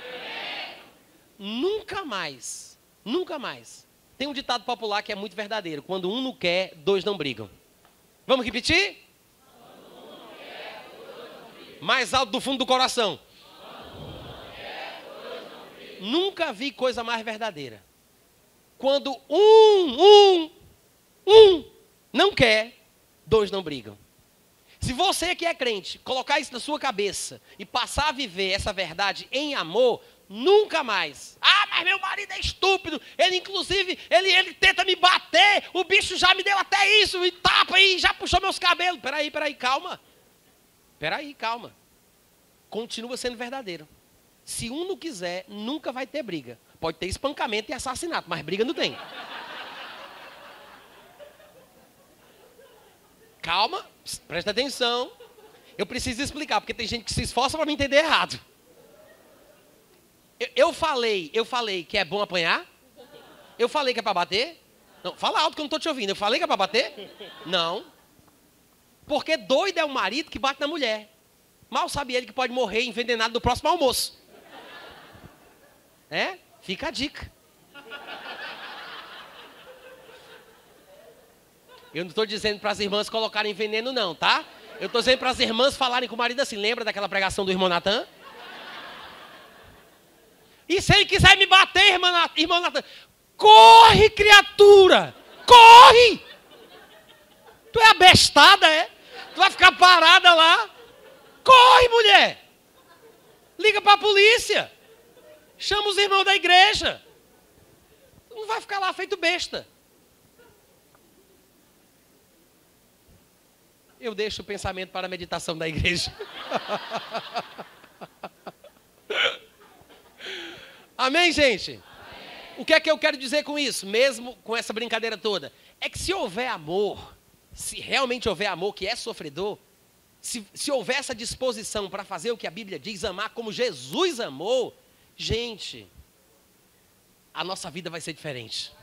Nunca mais, nunca mais. Tem um ditado popular que é muito verdadeiro. Quando um não quer, dois não brigam. Vamos repetir? Mais alto do fundo do coração. Nunca vi coisa mais verdadeira. Quando um não quer, dois não brigam. Se você que é crente, colocar isso na sua cabeça e passar a viver essa verdade em amor, nunca mais. Ah, mas meu marido é estúpido. Ele, inclusive, ele tenta me bater. O bicho já me deu até isso. E tapa e já puxou meus cabelos. Peraí, calma. Peraí, calma. Continua sendo verdadeiro. Se um não quiser, nunca vai ter briga. Pode ter espancamento e assassinato, mas briga não tem. Calma, presta atenção. Eu preciso explicar, porque tem gente que se esforça para me entender errado. Eu falei que é bom apanhar? Eu falei que é para bater? Não, fala alto que eu não estou te ouvindo. Eu falei que é para bater? Não. Porque doido é o marido que bate na mulher. Mal sabe ele que pode morrer envenenado no próximo almoço. É? Fica a dica. Eu não estou dizendo para as irmãs colocarem veneno não, tá? Eu estou dizendo para as irmãs falarem com o marido assim. Lembra daquela pregação do irmão Natan? E se ele quiser me bater, irmão Natan? Corre, criatura! Corre! Tu é abestada, é? Tu vai ficar parada lá? Corre, mulher! Liga para a polícia! Chama os irmãos da igreja! Tu não vai ficar lá feito besta. Eu deixo o pensamento para a meditação da igreja. Amém, gente? Amém. O que é que eu quero dizer com isso? Mesmo com essa brincadeira toda. É que se houver amor, se realmente houver amor que é sofredor, se houver essa disposição para fazer o que a Bíblia diz, amar como Jesus amou, gente, a nossa vida vai ser diferente.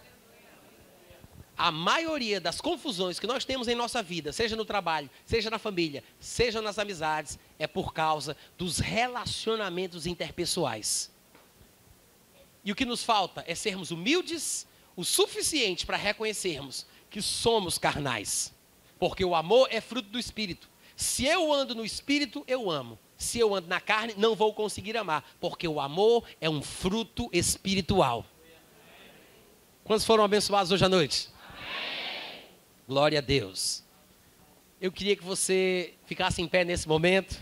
A maioria das confusões que nós temos em nossa vida, seja no trabalho, seja na família, seja nas amizades, é por causa dos relacionamentos interpessoais. E o que nos falta é sermos humildes o suficiente para reconhecermos que somos carnais. Porque o amor é fruto do Espírito. Se eu ando no Espírito, eu amo. Se eu ando na carne, não vou conseguir amar. Porque o amor é um fruto espiritual. Quantos foram abençoados hoje à noite? Amém. Glória a Deus. Eu queria que você ficasse em pé nesse momento.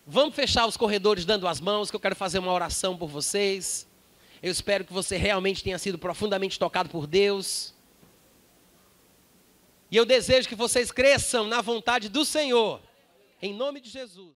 Vamos fechar os corredores dando as mãos, que eu quero fazer uma oração por vocês. Eu espero que você realmente tenha sido profundamente tocado por Deus. E eu desejo que vocês cresçam na vontade do Senhor. Em nome de Jesus.